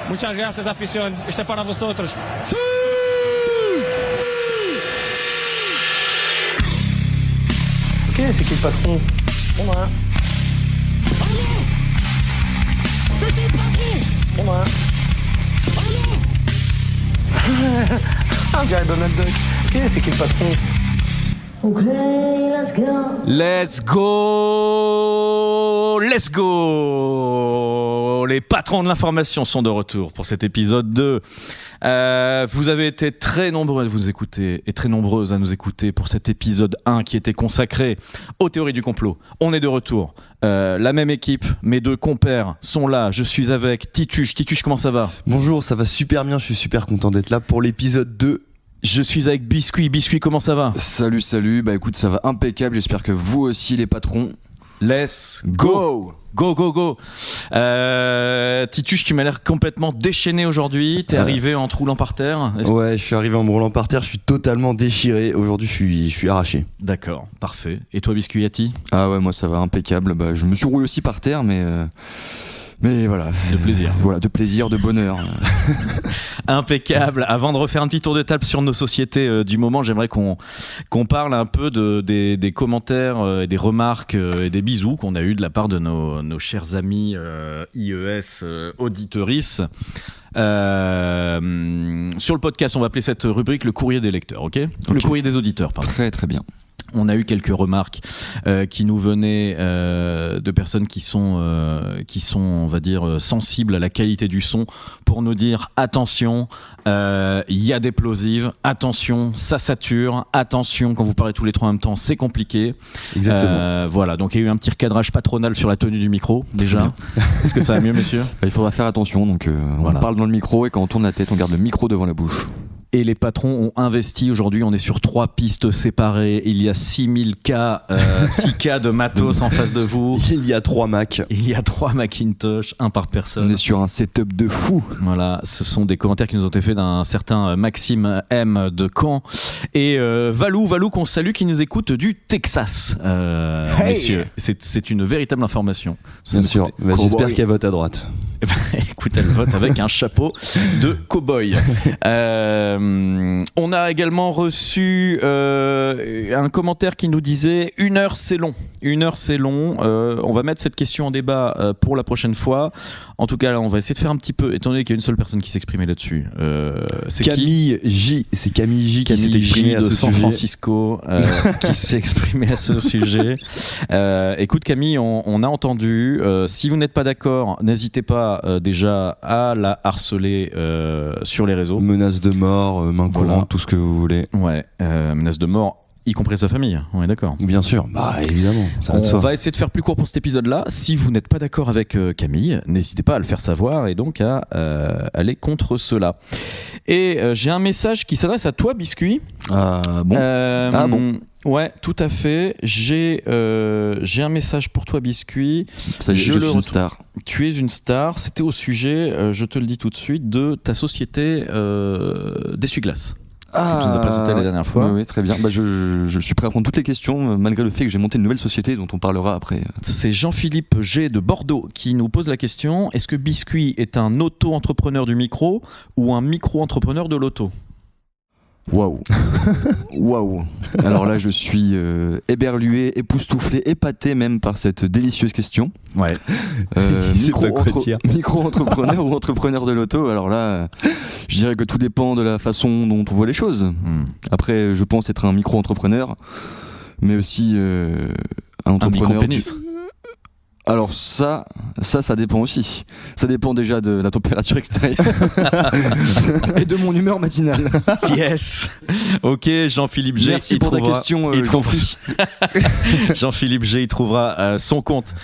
Muchas gracias, afición. Este es para vosotros. ¡Sí! Ok, c'est qui le patron? C'est moi. C'est qui le patron? C'est moi. On dirait Donald Duck. Ok, c'est qui le patron? Ok, let's go. Let's go! Let's go! Les patrons de l'information sont de retour pour cet épisode 2. Vous avez été très nombreux à vous écouter et très nombreuses à nous écouter pour cet épisode 1 qui était consacré aux théories du complot. On est de retour. La même équipe, mes deux compères sont là. Je suis avec Tituche. Tituche, comment ça va? Bonjour, ça va super bien. Je suis super content d'être là pour l'épisode 2. Je suis avec Biscuit. Biscuit, comment ça va? Salut, bah écoute, ça va impeccable, j'espère que vous aussi les patrons. Let's go! Go! Tituche, tu m'as l'air complètement déchaîné aujourd'hui. T'es arrivé en te roulant par terre. Ouais, je suis arrivé en me roulant par terre, je suis totalement déchiré. Aujourd'hui, je suis arraché. D'accord, parfait. Et toi, Biscuit, Yati? Ah ouais, moi ça va impeccable. Bah, je me suis roulé aussi par terre, mais voilà. De plaisir. Voilà, de plaisir, de bonheur. Impeccable. Avant de refaire un petit tour de table sur nos sociétés du moment, j'aimerais qu'on parle un peu des commentaires et des remarques et des bisous qu'on a eu de la part de nos chers amis IES auditeuristes. Sur le podcast, on va appeler cette rubrique le courrier des lecteurs, ok? Le courrier des auditeurs, pardon. Très très bien. On a eu quelques remarques qui nous venaient de personnes qui sont, on va dire, sensibles à la qualité du son, pour nous dire attention, il y a des plosives, attention, ça sature, attention, quand vous parlez tous les trois en même temps, c'est compliqué. Exactement. Voilà, donc il y a eu un petit recadrage patronal sur la tenue du micro, déjà. Est-ce que ça va mieux, messieurs? Il faudra faire attention, donc voilà. On parle dans le micro et quand on tourne la tête, on garde le micro devant la bouche. Et les patrons ont investi aujourd'hui, on est sur 3 pistes séparées, il y a 6K de matos en face de vous. Il y a 3 Macs. Il y a 3 Macintosh, un par personne. On est sur un setup de fou. Voilà, ce sont des commentaires qui nous ont été faits d'un certain Maxime M de Caen. Et Valou qu'on salue, qui nous écoute du Texas. Messieurs, c'est une véritable information. Bien sûr, j'espère qu'elle vote à droite. Écoute, elle vote avec un chapeau de cow-boy. On a également reçu un commentaire qui nous disait 1 heure c'est long. 1 heure c'est long. On va mettre cette question en débat pour la prochaine fois. En tout cas, là, on va essayer de faire un petit peu, étant donné qu'il y a une seule personne qui s'est exprimée là-dessus. C'est Camille J. C'est Camille J qui s'est exprimée à ce San sujet. Francisco qui s'est exprimé à ce sujet. Écoute Camille, on a entendu. Si vous n'êtes pas d'accord, n'hésitez pas déjà à la harceler sur les réseaux. Menace de mort, main courante, tout ce que vous voulez. Ouais, menace de mort, y compris sa famille, on est d'accord. Bien sûr, bah évidemment. On va essayer de faire plus court pour cet épisode-là. Si vous n'êtes pas d'accord avec Camille, n'hésitez pas à le faire savoir et donc à aller contre cela. Et j'ai un message qui s'adresse à toi, Biscuit. Ah bon. Ouais, tout à fait. J'ai un message pour toi, Biscuit. Ça y est, je suis une star. Tu es une star. C'était au sujet, je te le dis tout de suite, de ta société d'essuie-glace. Tu nous as présenté la dernière fois. Oui, très bien. Bah, je suis prêt à prendre toutes les questions, malgré le fait que j'ai monté une nouvelle société dont on parlera après. C'est Jean-Philippe G de Bordeaux qui nous pose la question: est-ce que Biscuit est un auto-entrepreneur du micro ou un micro-entrepreneur de l'auto? Waouh. Alors là, je suis éberlué, époustouflé, épaté même par cette délicieuse question. Ouais. Micro-entrepreneur ou entrepreneur de l'auto. Alors là, je dirais que tout dépend de la façon dont on voit les choses. Après, je pense être un micro-entrepreneur, mais aussi un entrepreneur. Un micro-pénis. Alors ça dépend aussi. Ça dépend déjà de la température extérieure et de mon humeur matinale. Yes. Ok, Jean-Philippe G. Merci pour ta question. Jean-Philippe G. il trouvera son compte.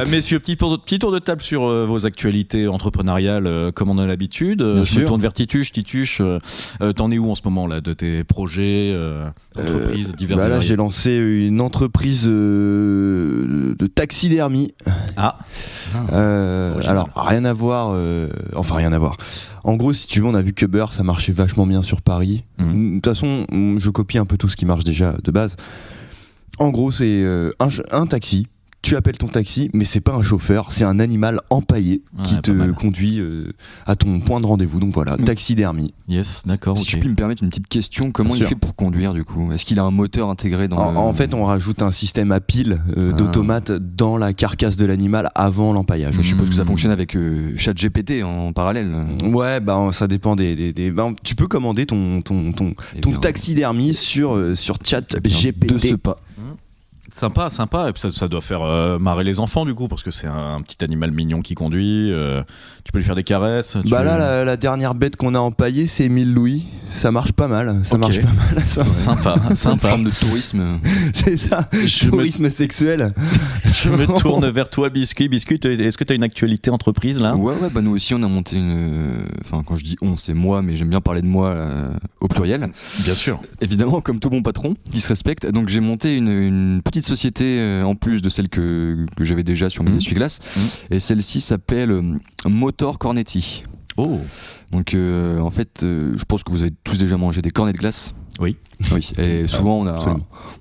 Messieurs, petit tour de table sur vos actualités entrepreneuriales, comme on a l'habitude. Je me tourne vers Tituche. Tituche, t'en es où en ce moment là de tes projets, entreprises diverses et là, variées? j'ai lancé une entreprise de taxidermie. Alors rien à voir. En gros, si tu veux, on a vu que Uber, ça marchait vachement bien sur Paris. De toute façon, je copie un peu tout ce qui marche déjà de base. En gros, c'est un taxi tu appelles ton taxi, mais c'est pas un chauffeur, c'est un animal empaillé qui te conduit à ton point de rendez-vous. Donc voilà, taxidermie. Yes, d'accord. Si je puis me permettre une petite question, comment il fait pour conduire du coup? Est-ce qu'il a un moteur intégré dans En fait, on rajoute un système à pile d'automate dans la carcasse de l'animal avant l'empaillage. Je suppose que ça fonctionne avec ChatGPT en parallèle. Ouais, ça dépend tu peux commander ton taxidermie sur ChatGPT. De ce pas. Sympa, et puis ça doit faire marrer les enfants du coup, parce que c'est un petit animal mignon qui conduit, tu peux lui faire des caresses. Là, la dernière bête qu'on a empaillée, c'est Émile Louis, ça marche pas mal. Ça. Sympa. Une forme de tourisme. C'est ça, tourisme sexuel. Je me tourne vers toi, Biscuit. Biscuit, est-ce que tu as une actualité entreprise là? Ouais, nous aussi on a monté quand je dis on, c'est moi, mais j'aime bien parler de moi au pluriel. Bien sûr. Évidemment, comme tout bon patron qui se respecte, donc j'ai monté une petite société en plus de celle que j'avais déjà sur mes essuie-glaces, et celle-ci s'appelle Motor Cornetti. Oh. Donc en fait, je pense que vous avez tous déjà mangé des cornets de glace. Oui. Et souvent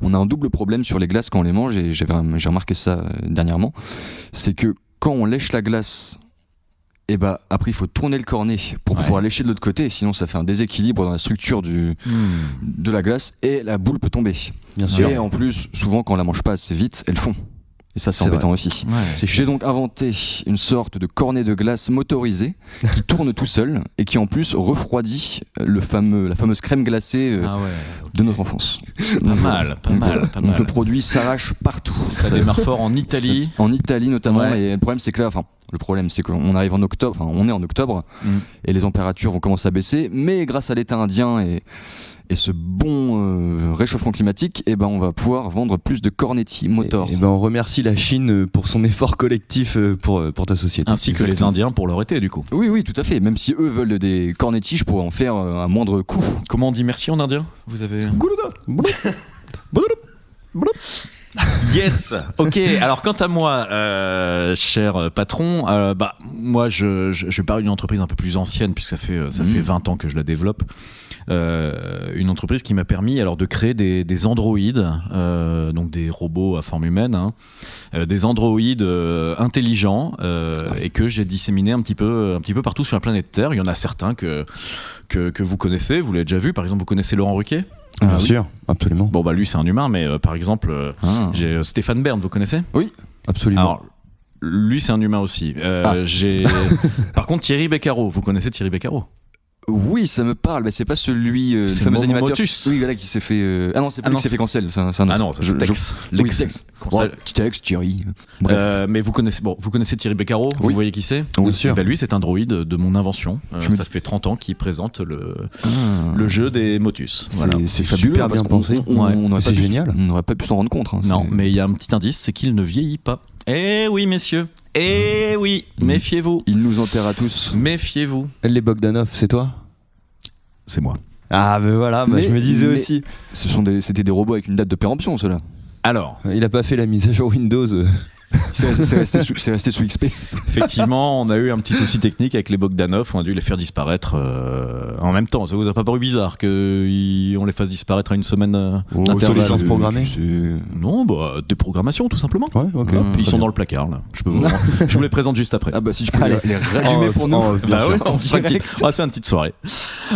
on a un double problème sur les glaces quand on les mange, et j'ai remarqué ça dernièrement, c'est que quand on lèche la glace, et après il faut tourner le cornet pour pouvoir lécher de l'autre côté, sinon ça fait un déséquilibre dans la structure de la glace et la boule peut tomber. Bien sûr. Et en plus, souvent quand on la mange pas assez vite, elle fond. Et ça, c'est embêtant aussi. Ouais. J'ai donc inventé une sorte de cornet de glace motorisé qui tourne tout seul et qui en plus refroidit la fameuse crème glacée de notre enfance. Pas mal. Donc le produit s'arrache partout. Ça démarre fort en Italie. En Italie notamment. Ouais. Et le problème, c'est que là, qu'on arrive en octobre, on est en octobre, et les températures vont commencer à baisser, mais grâce à l'État indien et ce bon réchauffement climatique, on va pouvoir vendre plus de Cornetti Motor. On remercie la Chine pour son effort collectif pour ta société. Ainsi que les Indiens pour leur été du coup. Oui, tout à fait. Même si eux veulent des Cornetti, je pourrais en faire à moindre coût. Comment on dit merci en indien? Vous avez... Yes. Ok. Alors quant à moi, cher patron, moi je parle d'une entreprise un peu plus ancienne puisque ça fait 20 ans que je la développe. Une entreprise qui m'a permis alors de créer des androïdes, donc des robots à forme humaine, des androïdes intelligents et que j'ai disséminés un petit peu partout sur la planète Terre. Il y en a certains que vous connaissez, vous l'avez déjà vu. Par exemple, vous connaissez Laurent Ruquier? Bien sûr, absolument. Bon lui c'est un humain, mais par exemple j'ai Stéphane Bern, vous connaissez? Oui, absolument. Alors lui c'est un humain aussi. J'ai par contre Thierry Beccaro, vous connaissez Thierry Beccaro? Oui, ça me parle, mais c'est pas celui, le fameux Momo animateur Motus. Oui, voilà, qui s'est fait... Ah non, c'est pas lui qui s'est fait cancel, c'est un autre. Ah non, c'est Tex. Tex. Tex, Thierry. Bref. Mais vous connaissez Thierry Beccaro, vous voyez qui c'est? Oui, bien sûr. Lui, c'est un droïde de mon invention. Ça fait 30 ans qu'il présente le jeu des Motus. Voilà. C'est fabuleux, super bien pensé. C'est génial. On n'aurait pas pu s'en rendre compte. Non, mais il y a un petit indice, c'est qu'il ne vieillit pas. Eh oui, messieurs. Eh oui, méfiez-vous. Il nous enterre à tous. Méfiez-vous. Les Bogdanov, c'est toi? C'est moi. Ah ben voilà, je me disais aussi. C'était des robots avec une date de péremption, ceux-là. Alors, il a pas fait la mise à jour Windows. C'est resté sous XP. effectivement, on a eu un petit souci technique avec les Bogdanov, on a dû les faire disparaître en même temps. Ça vous a pas paru bizarre qu'on les fasse disparaître à une semaine d'intervalle programmée? Non, des programmations tout simplement. Ouais, ok. Ils sont dans le placard là. Je vous les présente juste après. Ah bah si tu peux les résumer pour nous. Bah ouais, on va faire une petite soirée.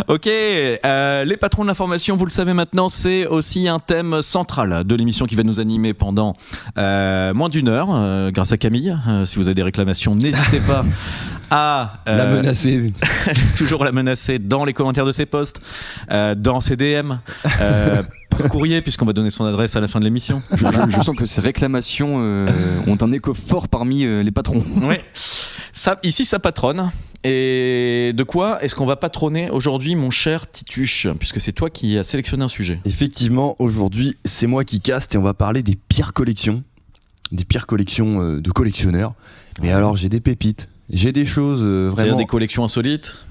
Ok, les patrons de l'information, vous le savez maintenant, c'est aussi un thème central de l'émission qui va nous animer pendant moins d'une heure. Grâce à Camille, si vous avez des réclamations, n'hésitez pas à la menacer. toujours la menacer dans les commentaires de ses posts, dans ses DM, par courrier, puisqu'on va donner son adresse à la fin de l'émission. Je sens que ces réclamations ont un écho fort parmi les patrons. Oui. Ici, ça patronne. Et de quoi est-ce qu'on va patronner aujourd'hui, mon cher Tituche, puisque c'est toi qui as sélectionné un sujet? Effectivement, aujourd'hui, c'est moi qui caste et on va parler des pires collections. Des pires collections de collectionneurs. Mais alors, j'ai des pépites. J'ai des choses vraiment... C'est-à-dire des collections insolites?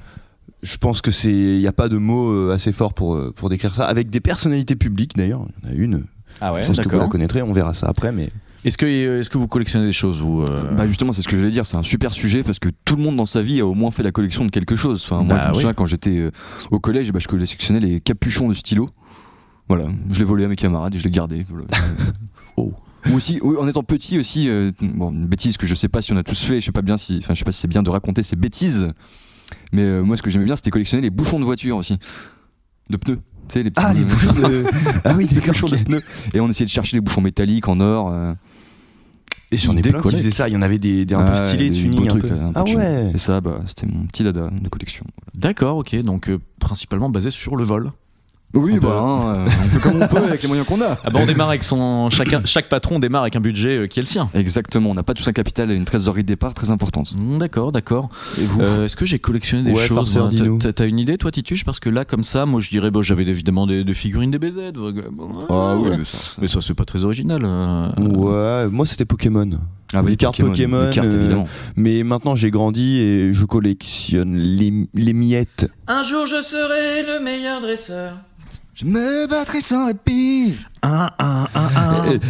Je pense que il n'y a pas de mots assez forts pour décrire ça. Avec des personnalités publiques, d'ailleurs. Il y en a une. Ah ouais, je pense que vous la connaîtrez, on verra ça après. Mais... Est-ce que vous collectionnez des choses, vous Justement, c'est ce que je voulais dire. C'est un super sujet parce que tout le monde dans sa vie a au moins fait la collection de quelque chose. Enfin, moi, je me souviens quand j'étais au collège, je collectionnais les capuchons de stylo. Voilà, je les volais à mes camarades et je les gardais. Voilà. Oh. Ou aussi, oui, en étant petit aussi, bon, une bêtise que je sais pas si on a tous fait, je sais pas si c'est bien de raconter ces bêtises, mais moi ce que j'aimais bien c'était collectionner les bouchons de voiture aussi, de pneus. Tu sais, les petits Les bouchons de. Ah oui, les bouchons de pneus. Et on essayait de chercher les bouchons métalliques en or. Et j'en ai plein qui faisaient ça. Il y en avait des un peu stylés, tuning un peu. Ah ouais. Et ça, c'était mon petit dada de collection. D'accord, ok, donc principalement basé sur le vol. Oui, on fait comme on peut avec les moyens qu'on a. Ah bah on démarre avec chaque patron démarre avec un budget qui est le sien. Exactement, on n'a pas tous un capital et une trésorerie de départ très importante. D'accord. Et vous est-ce que j'ai collectionné des choses farceur, dis-nous. T'as une idée toi Tituche? Parce que là comme ça, moi je dirais j'avais évidemment des figurines DBZ. Ah oui, mais ça c'est pas très original. Ouais, moi c'était Pokémon. Ah bah, les cartes Pokémon, les cartes, évidemment. Mais maintenant j'ai grandi et je collectionne les miettes. Un jour je serai le meilleur dresseur. Je me battrai sans répit.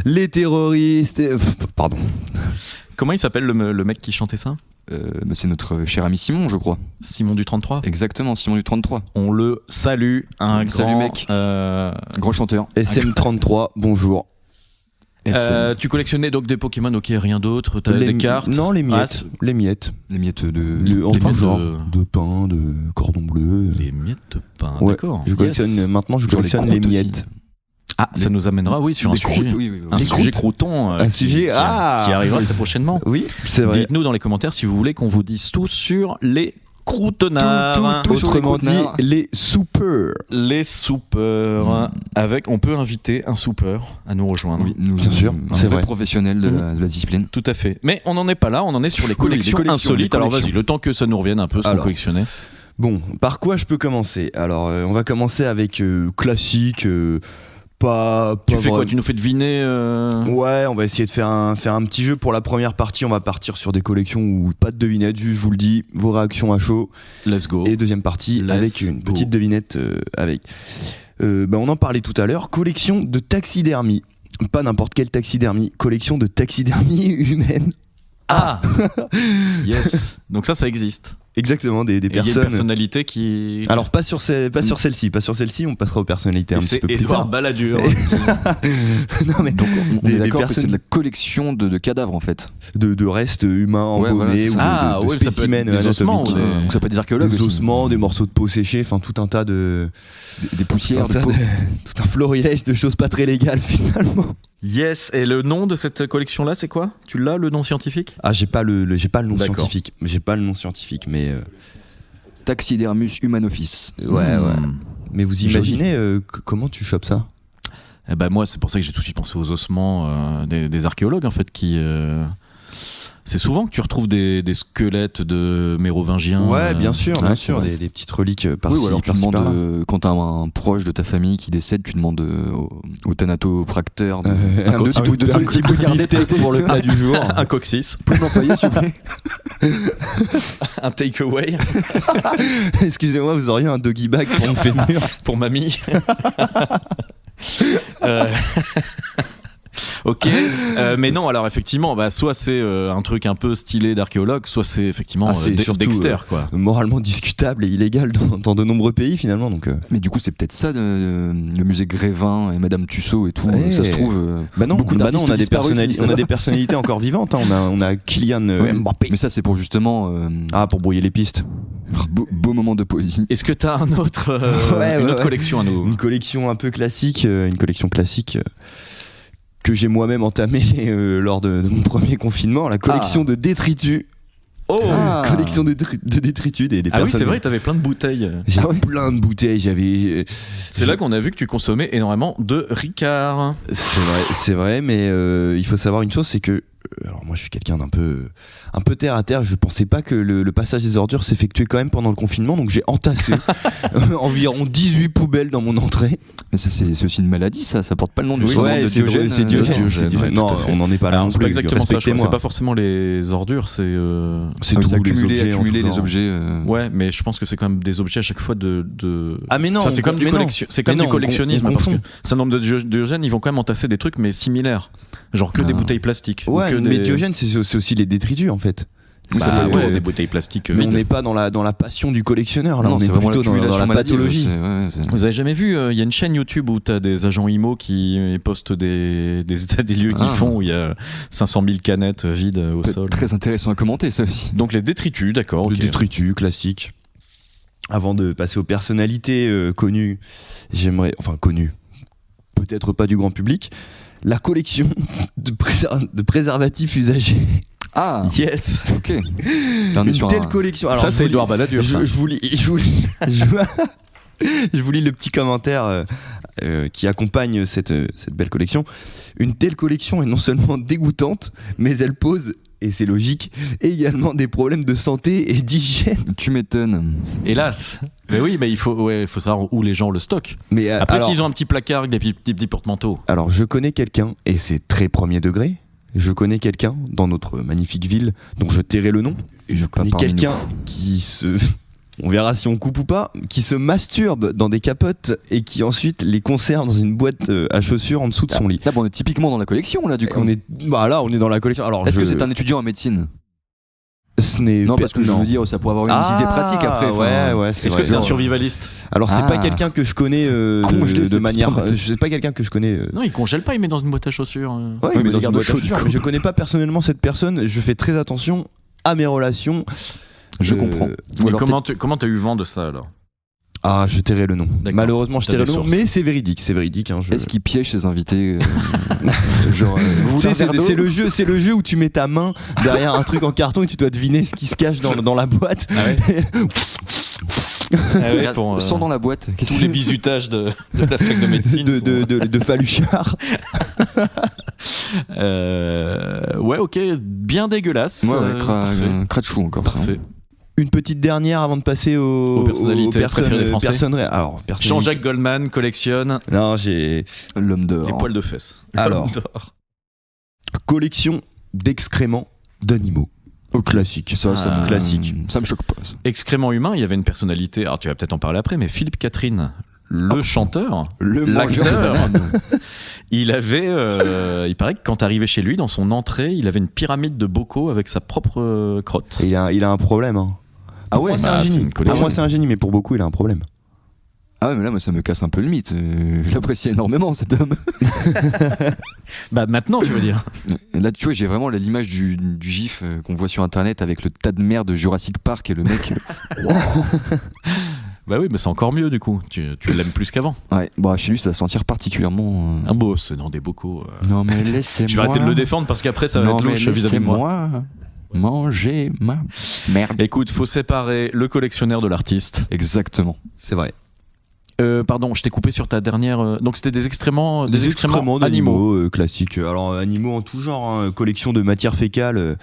Les terroristes. Pardon. Comment il s'appelle le mec qui chantait ça? C'est notre cher ami Simon, je crois. Simon du 33. Exactement, Simon du 33. On le salue, Salut, grand mec. Grand chanteur. SM33, bonjour. Tu collectionnais donc des Pokémon, ok, rien d'autre. T'as des cartes? Non, les miettes. Les miettes. Les miettes de. En tout genre. De pain, de cordon bleu. Les miettes de pain, ouais, d'accord. Maintenant, je collectionne les miettes. Ah, ça nous amènera, sur un sujet. Un sujet crouton. Un sujet, qui arrivera très prochainement. Oui, c'est vrai. Dites-nous dans les commentaires si vous voulez qu'on vous dise tout sur les croutonnards. Autrement dit, les soupeurs. Les soupeurs. On peut inviter un soupeur à nous rejoindre. Oui, bien sûr, c'est vrai. Professionnel de la discipline. Tout à fait. Mais on n'en est pas là, on en est sur les collections insolites. Alors vas-y, le temps que ça nous revienne un peu ce qu'on collectionnait. Bon, par quoi je peux commencer? Alors, on va commencer avec classique. Tu fais quoi? Tu nous fais deviner Ouais, on va essayer de faire un petit jeu pour la première partie. On va partir sur des collections où pas de devinette, juste je vous le dis, vos réactions à chaud. Let's go. Et deuxième partie avec une petite devinette on en parlait tout à l'heure, collection de taxidermie. Pas n'importe quelle taxidermie, collection de taxidermie humaine. Ah yes. Donc ça existe. Exactement, des personnes. Il y a une personnalité qui. Alors pas sur celle-ci, on passera aux personnalités un petit peu plus tard. C'est Édouard Balladur. Non mais donc on est d'accord personnes... que c'est de la collection de cadavres en fait. De restes humains embaumés ou de spécimens des ossements. Donc ça peut être des archéologues. Des ossements, des morceaux de peau séchée, enfin tout un tas de. Des poussières, tout un florilège de choses pas très légales finalement. Yes, et le nom de cette collection-là, c'est quoi? Tu l'as, le nom scientifique? Ah, j'ai pas le nom scientifique. J'ai pas le nom scientifique, mais. Taxidermus humanoffice. Ouais. Mais vous imaginez comment tu chopes ça? Moi, c'est pour ça que j'ai tout de suite pensé aux ossements des archéologues, en fait, qui. C'est souvent que tu retrouves des squelettes de mérovingiens. Ouais, bien sûr, des petites reliques par-ci. Oui, ou alors tu demandes, quand t'as un proche de ta famille qui décède, tu demandes au thanatopracteur un petit peu gardé tête pour le plat du jour. Un coccyx. Pouvez m'employer, s'il vous plaît? Un takeaway. Excusez-moi, vous auriez un doggy bag pour me faire mûr pour mamie. Ok, mais non, alors effectivement, soit c'est un truc un peu stylé d'archéologue, soit c'est effectivement Dexter, quoi. Moralement discutable et illégal dans de nombreux pays finalement. Donc, Mais du coup, c'est peut-être ça, le musée Grévin et Madame Tussaud et tout. Ça se trouve. Beaucoup d'artistes on a des personnalités encore vivantes. On a Kylian Mbappé. Mais ça, c'est pour justement. Pour brouiller les pistes. Beau moment de poésie. Est-ce que t'as une autre collection à nous? Une collection un peu classique, que j'ai moi-même entamé lors de mon premier confinement, la collection de détritus. Collection de détritus des personnes. Oui, c'est vrai, t'avais plein de bouteilles. J'avais plein de bouteilles, C'est là qu'on a vu que tu consommais énormément de Ricard. C'est vrai, mais il faut savoir une chose, c'est que alors moi je suis quelqu'un d'un peu terre à terre. Je pensais pas que le passage des ordures s'effectuait quand même pendant le confinement, donc j'ai entassé environ 18 poubelles dans mon entrée. Mais ça c'est aussi une maladie, ça porte pas le nom du syndrome de Diogène. C'est Diogène. Non, on n'en est pas là. C'est pas exactement ça. C'est pas forcément les ordures, c'est accumuler les objets. Ouais, mais je pense que c'est quand même des objets à chaque fois de. Ah mais non. C'est comme du collectionnisme, parce que syndrome de Diogène, ils vont quand même entasser des trucs mais similaires, genre que des bouteilles plastiques. Ouais, mais Diogène c'est aussi les détritus en fait. Des bouteilles plastiques Mais on vides. n'est pas dans la passion du collectionneur, là, Non, on est c'est vraiment plutôt dans la l'accumulation maladive, pathologie. Vous avez jamais vu, il y a une chaîne YouTube où tu as des agents IMO qui postent des états des lieux qu'ils font, où il y a 500 000 canettes vides au sol. Très intéressant à commenter, ça aussi. Donc les détritus, d'accord. Le ok. détritus classique. Avant de passer aux personnalités connues, connues, peut-être pas du grand public, la collection de préservatifs usagés. Ah, Yes. ok. Là, on est Une sur telle collection. Alors, Ça, je c'est vous lis- Édouard Balladur. ça. Je vous lis le petit commentaire qui accompagne cette belle collection. Une telle collection est non seulement dégoûtante, mais elle pose, et c'est logique, également des problèmes de santé et d'hygiène. Tu m'étonnes. Hélas. Mais oui, il faut savoir où les gens le stockent. Mais Après, alors, s'ils ont un petit placard avec des petits porte-manteaux. alors, je connais quelqu'un, et c'est très premier degré, je connais quelqu'un dans notre magnifique ville, dont je tairai le nom, et je connais parmi quelqu'un qui se... On verra si on coupe ou pas, qui se masturbe dans des capotes et qui ensuite les conserve dans une boîte à chaussures en dessous de son lit. Là, bon, on est typiquement dans la collection, là, du coup. On est dans la collection. Alors, Est-ce que c'est un étudiant en médecine? Ce n'est Non, parce que je veux dire, ça pourrait avoir une idée pratique après. Ouais, ouais. Est-ce vrai. que c'est un Non. survivaliste? Alors, c'est Ah. pas quelqu'un que je connais Congelé, de c'est manière. pas C'est pas quelqu'un que je connais. Non, il congèle pas, il met dans une boîte à chaussures. Ouais, mais mais les dans une garde boîte à chauds, du chaussures. coup. Mais je connais pas personnellement cette personne. Je fais très attention à mes relations. Je comprends. Ou Mais alors comment t'as eu vent de ça alors? Ah, je tairai le nom. D'accord. Malheureusement, je T'as tairai des le nom, sources. mais c'est véridique. C'est véridique. Hein, Est-ce qu'il piège ses invités Genre, vous Tu sais, voulez un verre d'eau c'est le jeu où tu mets ta main derrière un truc en carton et tu dois deviner ce qui se cache dans la boîte. Ah ouais. Regarde, pour sans dans la boîte. Qu'est-ce tous que les bisutages de la fac de médecine. de Faluchard. Ouais, ok, bien dégueulasse. Ouais, Parfait. Kratchou encore. Parfait. Une petite dernière avant de passer aux personnalités préférées des Français. Alors, personnalités. Jean-Jacques Goldman collectionne Non, j'ai Ça. L'homme d'or. les poils de fesses. Alors. L'homme d'or. collection d'excréments d'animaux. Au classique. Ça Ah. me Classique. Ça me choque pas. Ça. Excrément humain, il y avait une personnalité. Alors tu vas peut-être en parler après, mais Philippe Catherine, le chanteur, Le mangeur de l'acteur, banane. il avait, il paraît que quand t'arrivais chez lui, dans son entrée, il avait une pyramide de bocaux avec sa propre crotte. Et il a un problème. Hein. Ah Pour ouais, moi, c'est bah, un c'est génie. une Pour collection. moi, c'est un génie, mais pour beaucoup, il a un problème. Ah ouais, mais là, moi, ça me casse un peu le mythe. Je l'apprécie énormément, cet homme. Bah maintenant, tu veux dire. Et là, tu vois, j'ai vraiment l'image du gif qu'on voit sur internet avec le tas de merde de Jurassic Park et le mec. Bah oui, mais c'est encore mieux du coup. Tu l'aimes plus qu'avant. Ouais, bah, chez lui, ça va sentir particulièrement. Un beau, c'est dans des bocaux. Non, mais laissez-moi. Je vais arrêter de le défendre parce qu'après ça va Non, être mais louche vis-à-vis de moi. laissez-moi manger ma merde. Écoute, faut séparer le collectionneur de l'artiste. Exactement. C'est vrai. Pardon, je t'ai coupé sur ta dernière. Donc c'était des excréments animaux. d'animaux classiques. Alors, animaux en tout genre. Hein. Collection de matière fécale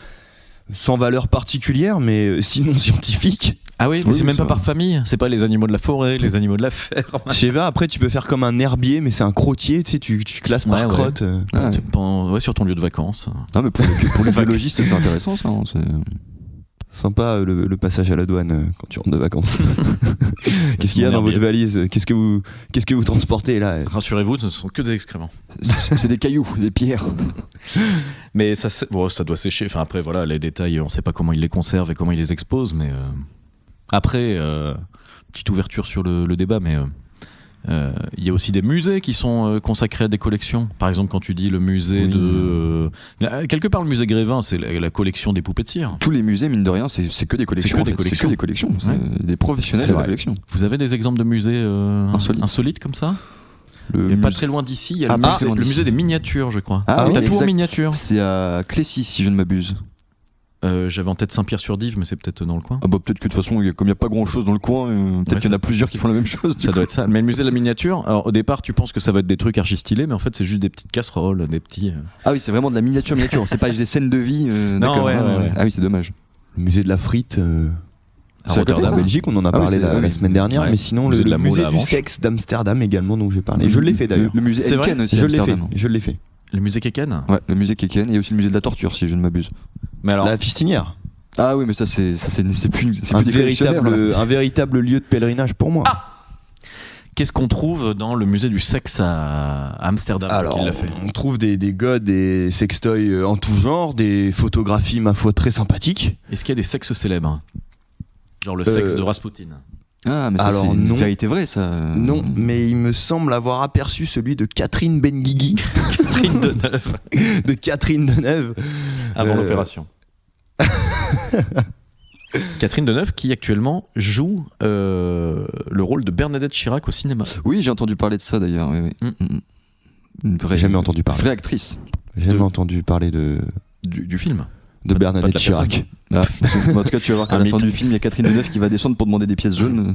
sans valeur particulière, mais sinon scientifique. Ah oui, mais Oui, c'est même ça pas va. par famille. C'est pas les animaux de la forêt, les animaux de la ferme. Je sais pas, après, tu peux faire comme un herbier, mais c'est un crottier. Tu sais, tu classes par Ouais, ouais. crotte. Ah, ouais. Sur ton lieu de vacances. Non, mais pour les biologistes, c'est intéressant, ça. Hein, Sympa le passage à la douane quand tu rentres de vacances. Qu'est-ce qu'il y a Mon dans votre herbier. valise Qu'est-ce que vous transportez là Rassurez-vous, ce ne sont que des excréments. c'est des cailloux, des pierres. Mais ça doit sécher. Enfin après, voilà, les détails, on sait pas comment ils les conservent et comment ils les exposent. Mais après, petite ouverture sur le débat, mais il y a aussi des musées qui sont consacrés à des collections. Par exemple, quand tu dis le musée Oui. de... quelque part, le musée Grévin, c'est la collection des poupées de cire. Tous les musées, mine de rien, c'est que des collections. que des en fait. collections. C'est que des collections. Ouais. C'est des professionnels C'est de la vrai. collection. Vous avez des exemples de musées insolites comme ça? Le Pas musée- très loin d'ici, il y a Ah, le pas musée, très loin le d'ici. musée des miniatures, je crois. Ah oui, T'as tout en exact. miniature. C'est à Clécy, si je ne m'abuse. J'avais en tête Saint-Pierre-sur-Dive, mais c'est peut-être dans le coin. Ah bah peut-être que de toute façon, comme il n'y a pas grand-chose dans le coin, peut-être Ouais, qu'il y en a plusieurs qui font la même chose. Ça doit être ça. Mais le musée de la miniature, alors au départ, tu penses que ça va être des trucs archi stylés, mais en fait, c'est juste des petites casseroles, des petits. Ah oui, c'est vraiment de la miniature. C'est pas des scènes de vie. D'accord. ouais, Ah, ouais, ouais. Ah oui, c'est dommage. Le musée de la frite À C'est à côté, en ça. Belgique, on en a Ah oui, parlé c'est- la oui. semaine dernière, Ouais. mais sinon Musée le de la moule musée à du Avanches. sexe d'Amsterdam également dont j'ai parlé. Je l'ai fait d'ailleurs. Le musée C'est vrai Henken aussi. Je l'ai fait. Amsterdam. Je l'ai fait. Le musée Keken. Ouais, le musée Keken et aussi le musée de la torture, si je ne m'abuse. Mais alors, La fistinière. Ah oui, mais ça c'est plus Un des collectionneurs, là. véritable lieu de pèlerinage pour moi. Qu'est-ce qu'on trouve dans le musée du sexe à Amsterdam Alors, qu'il l'a fait? on trouve des godes, des sextoys en tout genre, des photographies, ma foi, très sympathiques. Est-ce qu'il y a des sexes célèbres? Genre le sexe de Rasputin. Ah, mais ça, Alors, c'est une non. vérité vraie, ça. Non, mais il me semble avoir aperçu celui de Catherine Benguigui. Catherine Deneuve. De Catherine Deneuve. Avant l'opération. Catherine Deneuve qui actuellement joue le rôle de Bernadette Chirac au cinéma. Oui, j'ai entendu parler de ça d'ailleurs. Oui, oui. Une vraie, J'ai jamais entendu parler. Vraie actrice. J'ai jamais entendu parler Du film. de Pas Bernadette de la Chirac. personne. Ah, en tout cas, tu vas voir qu'à Un la fin mythe. du film, il y a Catherine Deneuve qui va descendre pour demander des pièces jaunes.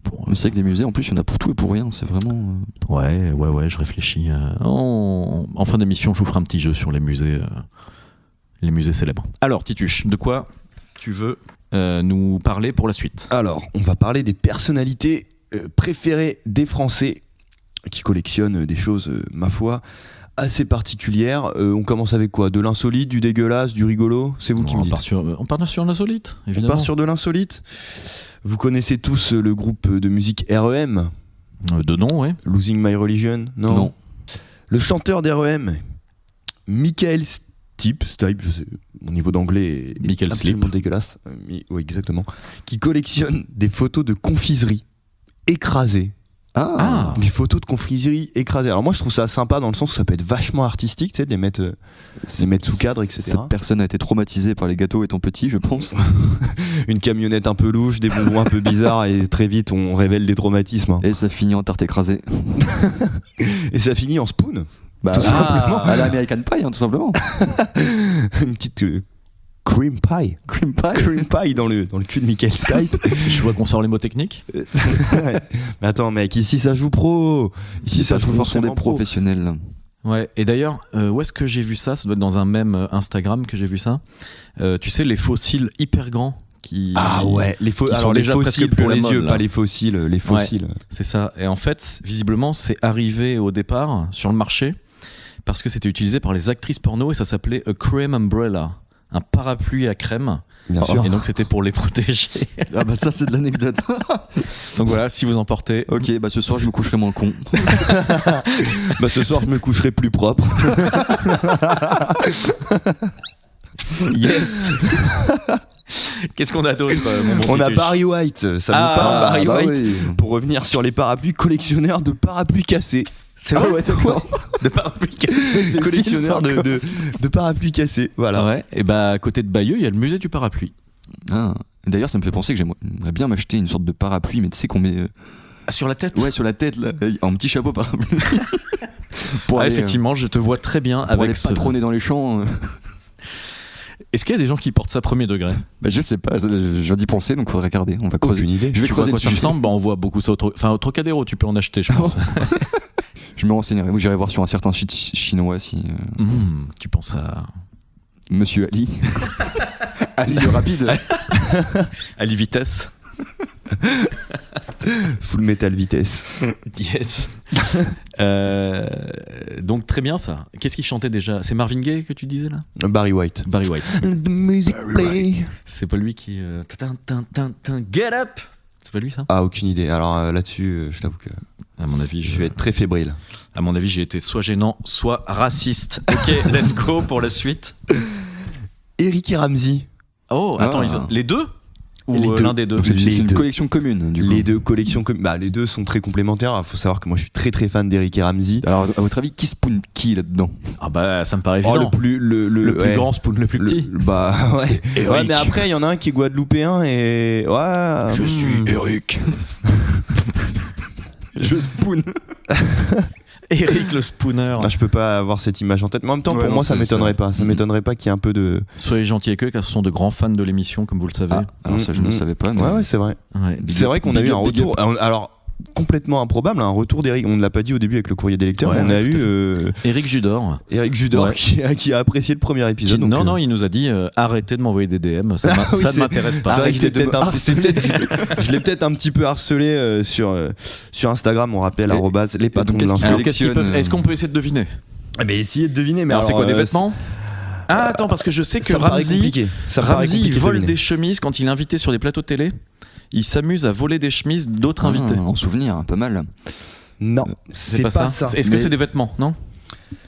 Bon, Mais c'est vrai que des musées, en plus, il y en a pour tout et pour rien. C'est vraiment. ouais, je réfléchis. En fin d'émission, je vous ferai un petit jeu sur les musées célèbres. Alors, Tituche, de quoi tu veux nous parler pour la suite? Alors, on va parler des personnalités préférées des Français qui collectionnent des choses, ma foi, assez particulières. On commence avec quoi? De l'insolite, du dégueulasse, du rigolo? C'est vous qui me On dites. part sur l'insolite, On évidemment. part sur de l'insolite. Vous connaissez tous le groupe de musique REM, De nom, ouais. Losing My Religion? Non. Le chanteur d'REM, Michael Stipe, je sais, mon niveau d'anglais est Michael absolument Stipe. dégueulasse. Oui, exactement. Qui collectionne des photos de confiserie écrasées. Ah, Des photos de confiserie écrasées. Alors moi je trouve ça sympa dans le sens où ça peut être vachement artistique, tu sais, de les mettre sous cadre, etc. Cette personne a été traumatisée par les gâteaux étant petit, je pense. Une camionnette un peu louche, des bonbons un peu bizarres et très vite on révèle des traumatismes. Et ça finit en tarte écrasée. Et ça finit en spoon. Bah, Tout simplement. à la American Pie, tout simplement. Une petite cream pie. Cream pie. Cream pie dans le cul de Michael Stipe. Je vois qu'on sort les mots techniques. Ouais. Mais attends mec, ici ça joue pro. Ici ça joue sont forcément des pro. professionnels. Ouais, et d'ailleurs, où est-ce que j'ai vu ça? Ça doit être dans un mème Instagram que j'ai vu ça. Tu sais, les fossiles hyper grands qui. Ah ouais, qui sont alors les déjà fossiles presque plus pour à la les mode, yeux, là. pas les fossiles, les fossiles. C'est ça. Et en fait, visiblement, c'est arrivé au départ sur le marché parce que c'était utilisé par les actrices porno et ça s'appelait a crème umbrella, un parapluie à crème. Bien sûr. Et donc c'était pour les protéger. Ah bah ça c'est de l'anecdote. Donc voilà, si vous en portez. Ok, bah ce soir je me coucherai moins con. Bah ce soir je me coucherai plus propre. Yes. Qu'est-ce qu'on a d'autre, mon bon On a Tituche? Barry White, ça Ah, vous parle Barry bah White? oui. Pour revenir sur les parapluies, collectionneur de parapluies cassés. C'est Ah vrai. ouais, d'accord. De parapluie. C'est Collectionneur de parapluies cassés, voilà. Ouais. Et bah à côté de Bayeux, il y a le musée du parapluie. Ah. D'ailleurs, ça me fait penser que j'aimerais bien m'acheter une sorte de parapluie, mais tu sais qu'on met Sur la tête. sur la tête là, en petit chapeau parapluie. Pour Ah, aller, effectivement, je te vois très bien pour aller avec ce. patronner dans les champs. Est-ce qu'il y a des gens qui portent ça premier degré? Bah je sais pas, je viens d'y penser, donc faudrait regarder. On va creuser. Aucune idée. Je vais Tu vois à creuser quoi le ça sujet. ressemble? Bah, on voit beaucoup ça au Trocadéro, tu peux en acheter, je pense. Je me renseignerai. J'irai voir sur un certain site chinois si Tu penses à Monsieur Ali. Ali le rapide. Ali Vitesse. Full Metal Vitesse. Yes. Donc très bien ça. Qu'est-ce qu'il chantait déjà? C'est Marvin Gaye que tu disais là? Barry White. Barry White. The music play. C'est pas lui qui. Get up. C'est pas lui ça? Ah, aucune idée. Alors là-dessus, je t'avoue que À mon avis, je vais être très fébrile. À mon avis, j'ai été soit gênant, soit raciste. Ok, let's go pour la suite. Eric et Ramsey. Oh, attends, Ah. les deux? Ou Les deux. l'un des deux? Donc c'est Les une deux. collection commune du coup. Les deux collections, les deux sont très complémentaires. Il faut savoir que moi je suis très très fan d'Eric et Ramsey. Alors à votre avis, qui spoon qui là-dedans? Ah bah ça me paraît Oh, évident. le plus plus grand spoon, le plus petit. Bah ouais. C'est Ouais, Eric. mais après il y en a un qui est guadeloupéen et ouais. Eric. Je spoon. Eric le spooner. Ah, je peux pas avoir cette image en tête. Mais en même temps, Ouais, pour non, moi, ça c'est m'étonnerait ça. pas. Ça m'étonnerait pas qu'il y ait un peu de. Soyez gentils avec eux car ce sont de grands fans de l'émission, comme vous le savez. Ah, alors ça je ne le savais pas. Mais... Ouais, c'est vrai. Ouais. C'est vrai qu'on a big eu up, un big retour. Alors, complètement improbable, un retour d'Eric. On ne l'a pas dit au début avec le courrier des lecteurs. Ouais, on ouais, a tout à eu Eric Judor. Eric Judor Ouais. qui a apprécié le premier épisode. donc, Non, il nous a dit arrêtez de m'envoyer des DM, ça, Ah oui, ça ne c'est- m'intéresse pas. C'est vrai que je l'ai Arrêtez de peut-être me un- c'est peut-être- je l'ai peut-être un petit peu harcelé sur Instagram. On rappelle Et- arrobase les patrons de qu'est-ce qu'il l'info. Alors, qu'est-ce qu'ils peuvent... collectionne, Est-ce qu'on peut essayer de deviner? Eh ben, essayez de deviner. Mais Alors, c'est quoi, des euh, vêtements? Ah, attends, parce que je sais que Ça me paraît Ramsey, compliqué. Ça me paraît Ramsey, il compliqué de vole deviner. des chemises quand il est invité sur des plateaux télé. Il s'amuse à voler des chemises d'autres invités. En souvenir, pas mal. Non, c'est pas ça. Est-ce que Mais c'est des vêtements? Non.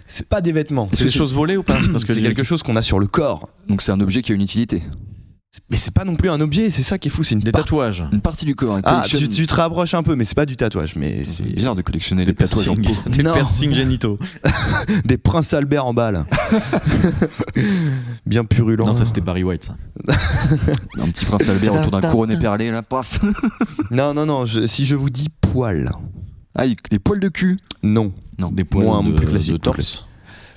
c'est pas des vêtements. C'est des choses volées ou pas? Parce que C'est quelque chose qu'on a sur le corps. Donc c'est un objet qui a une utilité. Mais c'est pas non plus un objet, c'est ça qui est fou, c'est une des part- tatouages. Une partie du corps. Ah, tu te rapproches un peu, mais c'est pas du tatouage, mais C'est c'est bizarre de collectionner les tatouages en peau. Des Non. piercings génitaux. des Prince Albert en balle. Bien purulent. Non, ça c'était Barry White. Ça. Un petit prince Albert autour d'un couronne éperlé là, paf. Non, si je vous dis poil. Ah, les poils de cul. Non, Des poils Moins de, plus classique, de plus torse, classique.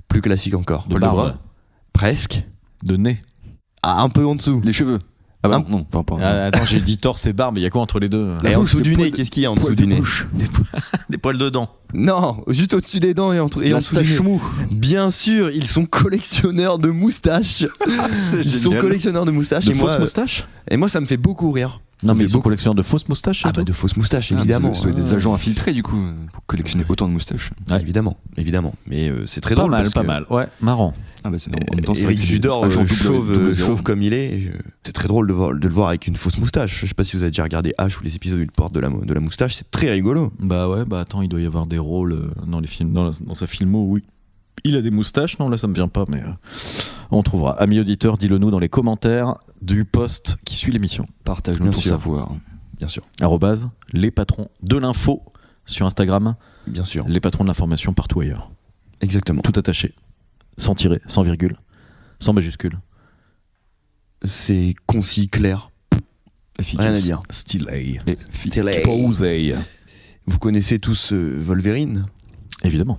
Plus classique encore. de Poils de barbe, bras. Presque. de nez. Ah, un peu en dessous. Les cheveux. Ah bah Un- non, pas. Ah, attends, j'ai dit torse et barbe. Il y a quoi entre les deux? Et en bouche, dessous des du nez, poils- qu'est-ce qu'il y a en dessous Poils du de nez? bouche. Des poils de dents. Non, juste au-dessus des dents et en dessous du nez. mou. Bien sûr, ils sont collectionneurs de moustaches. C'est Ils sont collectionneurs de moustaches. De et moi, fausses moustaches? et moi, ça me fait beaucoup rire. Non, mais fait ils sont beaucoup. collectionneurs de fausses moustaches. Ah bah de fausses moustaches, évidemment. Ça doit être des agents infiltrés du coup pour collectionner autant de moustaches. Ouais. Évidemment. Mais c'est très Pas drôle. mal, parce pas que mal. Ouais, marrant. Ah bah c'est en même temps, c'est vrai Eric que c'est Judor, des agents double zéro. chauve comme il est, c'est très drôle de le voir avec une fausse moustache. Je sais pas si vous avez déjà regardé H ou les épisodes où il porte de la moustache, c'est très rigolo. Bah ouais, bah attends, il doit y avoir des rôles dans les films, dans sa filmo, oui. Il a des moustaches, non là ça me vient pas, mais on trouvera. Amis auditeurs, dis-le nous dans les commentaires du post qui suit l'émission. Partage-nous Bien ton sûr. savoir. Bien sûr, @ les patrons de l'info sur Instagram, bien sûr, les patrons de l'information partout ailleurs. exactement. Tout attaché, sans tiret, sans virgule, sans majuscule. C'est concis, clair, Efficace. rien à dire. Stylé. Stylé. Posé. Vous connaissez tous Wolverine Évidemment.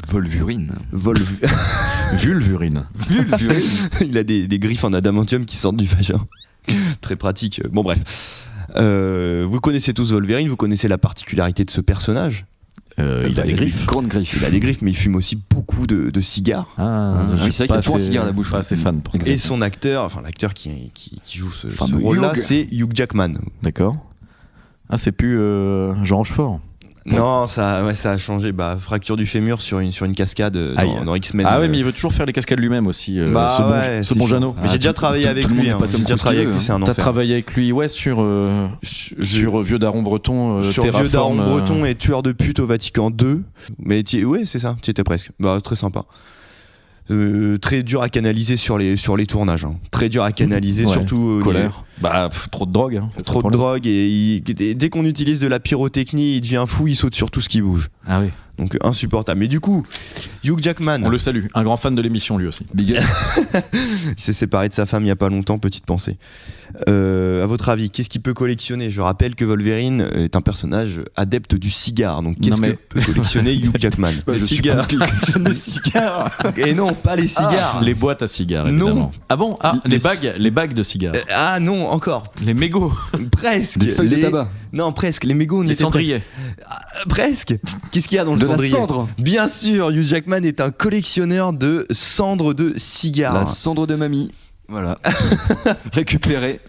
Volvurine. Vulvurine. Vulvurine. Il a des griffes en adamantium qui sortent du vagin. Très pratique. Bon bref. Vous connaissez tous Wolverine, vous connaissez la particularité de ce personnage. Il a des griffes. Grande griffe. Il a des griffes, mais il fume aussi beaucoup de cigares. Ah, oui, j'ai c'est vrai qu'il pas a toujours un assez- cigare à la bouche. Pas assez fan pour ça. Et son acteur, enfin l'acteur qui joue ce Fameux rôle-là, Hugh. c'est Hugh Jackman. D'accord. Ah, c'est plus Jean Rochefort. Non, ça a changé. Bah, fracture du fémur sur une cascade Aïe. dans X-Men. Ah ouais, mais il veut toujours faire les cascades lui-même aussi. Bah ce bon, ouais, ce c'est bon chiant. Jeannot. Mais j'ai déjà travaillé avec lui. le monde n'est pas J'ai Tom déjà Cruise travaillé qui avec veut, lui, c'est un T'as enfer. travaillé avec lui, ouais, sur Vieux Daron Breton. Sur Vieux Terraform, Daron Breton et Tueur de pute au Vatican II. Mais ouais, c'est ça, tu étais presque. Bah, très sympa. Très dur à canaliser sur les tournages. Hein. Très dur à canaliser, Ouais. surtout colère. Bah, trop de drogue. Hein, c'est ça trop le de problème. drogue et dès qu'on utilise de la pyrotechnie, il devient fou, il saute sur tout ce qui bouge. Ah oui. Donc insupportable. Mais du coup, Hugh Jackman, On le salue. Un grand fan de l'émission lui aussi. Big up. il s'est séparé de sa femme il y a pas longtemps, petite pensée. À votre avis, qu'est-ce qu'il peut collectionner? Je rappelle que Wolverine est un personnage adepte du cigare. Donc qu'est-ce Non, mais- que peut collectionner Hugh Jackman? Les cigares. Les cigares. Et non, pas les cigares. Les boîtes à cigares, Non. évidemment. Ah bon? Ah, les bagues de cigares. Ah non, encore. Les mégots. Presque. Des feuilles de tabac. Non, presque. Les mégots, on y Les était presque. cendriers. Presque. Qu'est-ce qu'il y a dans le De la cendrier? cendre. Bien sûr, Hugh Jackman est un collectionneur de cendres de cigares. La cendre de mamie. Voilà. Récupéré.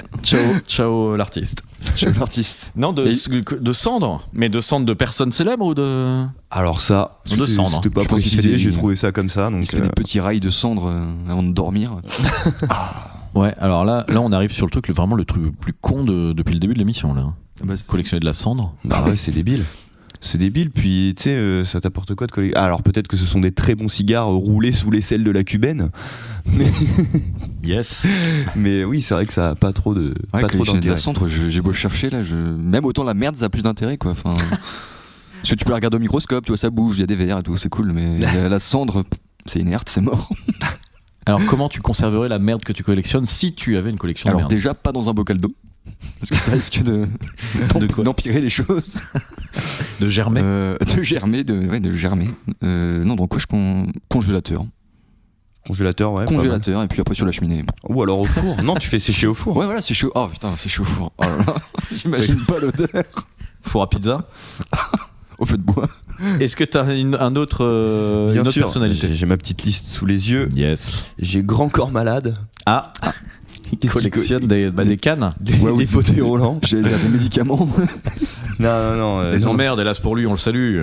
Ciao l'artiste. Chez l'artiste. Non, de cendres. Mais de cendres de personnes célèbres ou de... Alors ça, De cendre. c'était pas Je pense qu'il fait précisé, des- j'ai trouvé ça comme ça. Donc Il se fait des petits rails de cendre avant de dormir. Ouais, alors là on arrive sur le truc, vraiment le truc le plus con depuis le début de l'émission, là. Bah, Collectionner de la cendre. bah ouais, c'est débile. C'est débile, puis tu sais, ça t'apporte quoi de collectionner? Alors peut-être que ce sont des très bons cigares roulés sous l'aisselle de la cubaine, Yes. mais oui, c'est vrai que ça a pas trop Ouais, pas trop collectionner de la d'intérêt. cendre, j'ai beau chercher là, même autant la merde ça a plus d'intérêt quoi. Enfin, parce que tu peux la regarder au microscope, tu vois ça bouge, il y a des verres et tout, c'est cool, mais la cendre, c'est inerte, c'est mort. Alors comment tu conserverais la merde que tu collectionnes si tu avais une collection Alors de merde? déjà pas dans un bocal d'eau, parce que ça risque De quoi? d'empirer les choses, De germer. de germer, de germer. Non, donc quoi, congélateur, Congélateur, ouais. pas mal. congélateur, et puis après sur la cheminée. Ou alors au four. Non, tu fais sécher au four. Ouais, voilà, c'est chaud. Oh putain, c'est chaud au four. Oh là là, j'imagine pas l'odeur. Four à pizza. Au feu de bois. Est-ce que t'as une autre Bien autre sûr. personnalité? J'ai ma petite liste sous les yeux. Yes. J'ai Grand Corps Malade. Ah. Il Qu'est-ce qu'il collectionne des cannes. Des fauteuils roulants. J'allais dire des médicaments. Non. Des non. emmerdes, hélas pour lui, on le salue.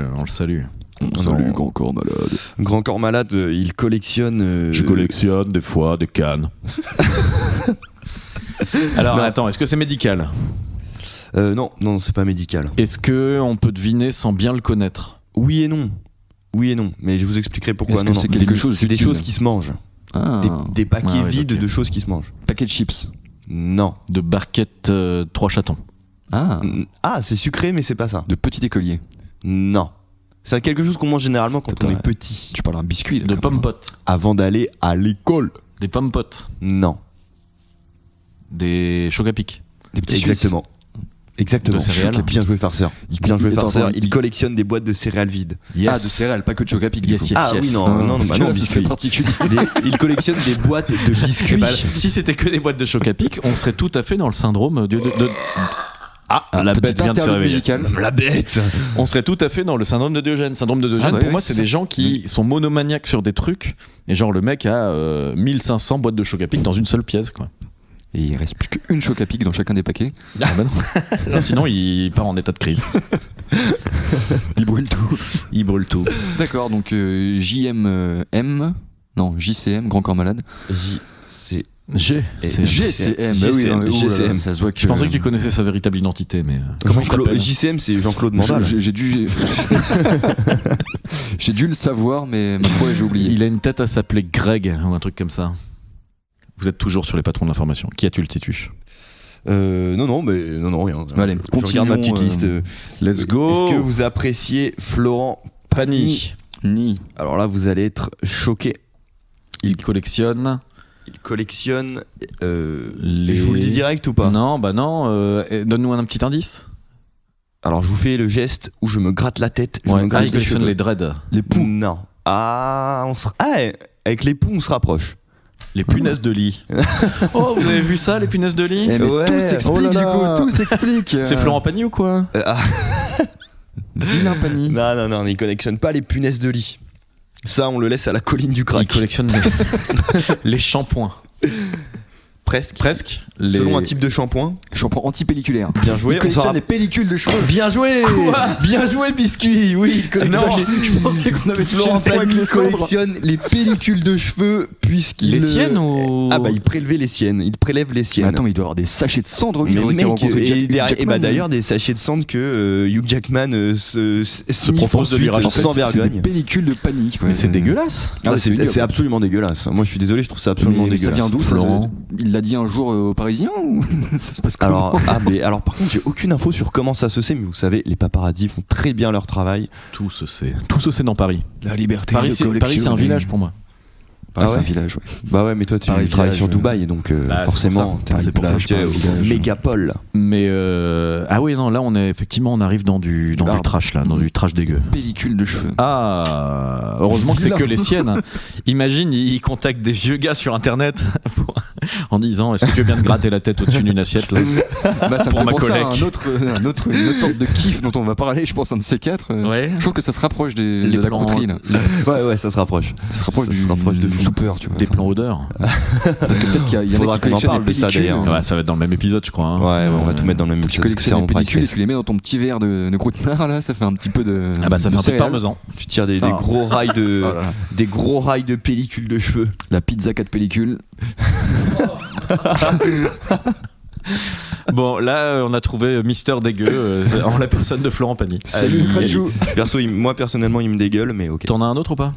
Salut, Non. grand corps malade. Grand corps malade, il collectionne. Je collectionne des fois des cannes. Alors attends, est-ce que c'est médical? Non, c'est pas médical. Est-ce que on peut deviner sans bien le connaître? Oui et non. Oui et non. Mais je vous expliquerai pourquoi. Est-ce que c'est Des- quelque chose C'est des d'utile choses qui se mangent. Ah, Des paquets Ah ouais, vides ok. de choses qui se mangent. paquet de chips. Non. De barquette 3 chatons. Ah, Ah, c'est sucré, mais c'est pas ça. de petit écolier. Non. C'est quelque chose qu'on mange généralement quand Attends, on est petit. Tu parles d'un biscuit là, De quand pommes même. potes. Avant d'aller à l'école. Des pommes potes. Non. Des chocs à pic. Des petits Exactement. Exactement. De céréales. Bien joué, farceur. Bien joué, Attends, farceur. attends, Il collectionne des boîtes de céréales vides. Ah, de céréales, pas que de choc à pic. du Yes, coup. yes. Ah oui, non, Ah, non, parce bah que non, là, ce serait biscuits. particulier. Il collectionne des boîtes de biscuits. Eh ben, si c'était que des boîtes de choc à pic, on serait tout à fait dans le syndrome Ah, la Petite bête vient de se interlude réveiller. musicale. La bête. On serait tout à fait dans le syndrome de Diogène. Syndrome de Diogène, Ah bah pour oui, moi, c'est c'est des ça. gens qui sont monomaniaques sur des trucs. Et genre, le mec a 1500 boîtes de choc à pic dans une seule pièce, quoi. Et il reste plus qu'une choc à pic dans chacun des paquets. Ah bah non. Non, sinon, il part en état de crise. Il brûle tout. Il brûle tout. D'accord, donc JMM. Non, JCM, grand corps malade. C'est G. C'est GCM. GCM, Bah oui, non, mais oh là là, GCM. ça se voit que. Je pensais que tu connaissais sa véritable identité, mais. Comment il s'appelle JCM, c'est Jean-Claude Mandal. J'ai dû. J'ai dû le savoir, mais ma foi, j'ai oublié. Il a une tête à s'appeler Greg ou un truc comme ça. Vous êtes toujours sur les patrons de l'information. Qui a-tu le tétuche? Non, rien. Allez, je regarde ma petite liste. Let's go. Est-ce que vous appréciez Florent Pagny? Ni. Alors là, vous allez être choqué. Il collectionne Il collectionne. les. Je vous le dis direct ou pas? Non, bah non. Donne-nous un petit indice. Alors je vous fais le geste où je me gratte la tête. Je Ouais, me gratte il les collectionne cheveux. les dreads. Les poux. Non. Avec les poux, on se rapproche. Les punaises de lit. Oh, vous avez vu ça, les punaises de lit? Eh, mais Ouais. tout s'explique Oh là du là. coup, tout s'explique. C'est Florent Pagny ou quoi? Vilain Pagny. Non, il collectionne pas les punaises de lit. Ça, on le laisse à la colline du Il crack. collectionne les shampoings. Presque. Presque. Selon un type de shampoing. Shampoing antipelliculaire. Bien joué. Il On collectionne s'en les pellicules de cheveux. Bien joué. Bien joué, biscuit. Oui, il collectionne. Non, les- je pensais qu'on avait touché Florent le point avec Pagny les cendres. collectionne les pellicules de cheveux puisqu'il. Les siennes ou. Ah bah il prélevait les siennes. Il prélève les siennes. Mais attends, mais il doit avoir des sachets de cendres, lui. Mais il faudrait qu'il mec, rencontre et, Hugh derrière- et Jackman. bah d'ailleurs des sachets de cendre que Hugh Jackman se propose de lui rajouter. sans C'est des vergogne. pellicules de Pagny, quoi. Mais c'est dégueulasse. Ah, c'est ignoble. C'est absolument dégueulasse. Moi je suis désolé, je trouve ça absolument Mais ça dégueulasse. vient d'où ça Florent. Il l'a dit un jour aux Parisiens ou ça se passe comment? Alors par contre j'ai aucune info sur comment ça se sait, mais vous savez les paparazzis font très bien leur travail. Tout se sait. Tout se sait dans Paris. La liberté Paris, c'est un village pour moi. Paris, Ah c'est un ouais village, ouais. Bah ouais, mais toi tu Paris travailles village, sur Dubaï, donc Bah, c'est forcément pour ça. t'es C'est pour ça que tu es Paris au village. mégapole. Mais ah oui, non, là on arrive dans du Barbe. trash là, dans du trash dégueu. Pellicule de cheveux. Ah, heureusement que c'est que les siennes. Imagine, il contacte des vieux gars sur internet en disant est-ce que tu veux bien te gratter la tête au-dessus d'une assiette là? Bah, ça me Pour fait ma penser à collègue. une autre sorte de kiff dont on va parler, je pense, un de ces quatre. Ouais. Je trouve que ça se rapproche de la plans- couterie, là. Ouais, ça se rapproche. Ça se rapproche Ça du, se rapproche de du fou. soupeur, tu vois. Des plans odeur. Parce que peut-être qu'il y en Faudra a qui qu'on en collectionnent parle des de ça, pellicules. d'ailleurs. Ouais, ça va être dans le même épisode, je crois. hein. Ouais, on va tout mettre dans le même Tu épisode, parce que c'est collectionnes des vraiment pellicules et priceless. tu les mets dans ton petit verre de croûte-mar, là, ça fait un petit peu de. Ah bah ça fait un peu de céréales. parmesan. Tu tires des Ah. gros rails de Oh là là. des gros rails de pellicules de cheveux. La pizza 4 pellicules. Bon, là on a trouvé Mister Dégueu en la personne de Florent Pagny. Salut, Allez, Crachou. Perso, moi personnellement, il me dégueule, mais ok. T'en as un autre ou pas?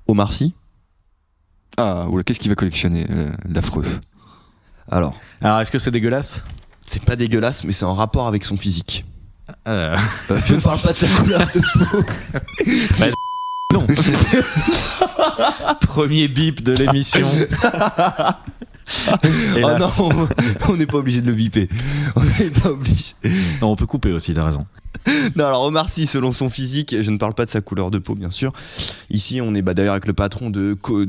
Omar Sy. Ah, oula, qu'est-ce qu'il va collectionner, l'affreux? Alors, Alors est-ce que c'est dégueulasse? c'est pas dégueulasse, mais c'est en rapport avec son physique. Je ne parle pas de sa couleur de peau. Non. Premier bip de l'émission. Hélas. Oh non, on n'est pas obligé de le viper. On n'est pas obligé. Non, on peut couper aussi, t'as raison. Non, alors Omar Sy, selon son physique, je ne parle pas de sa couleur de peau, bien sûr. Ici, on est d'ailleurs avec le patron de coach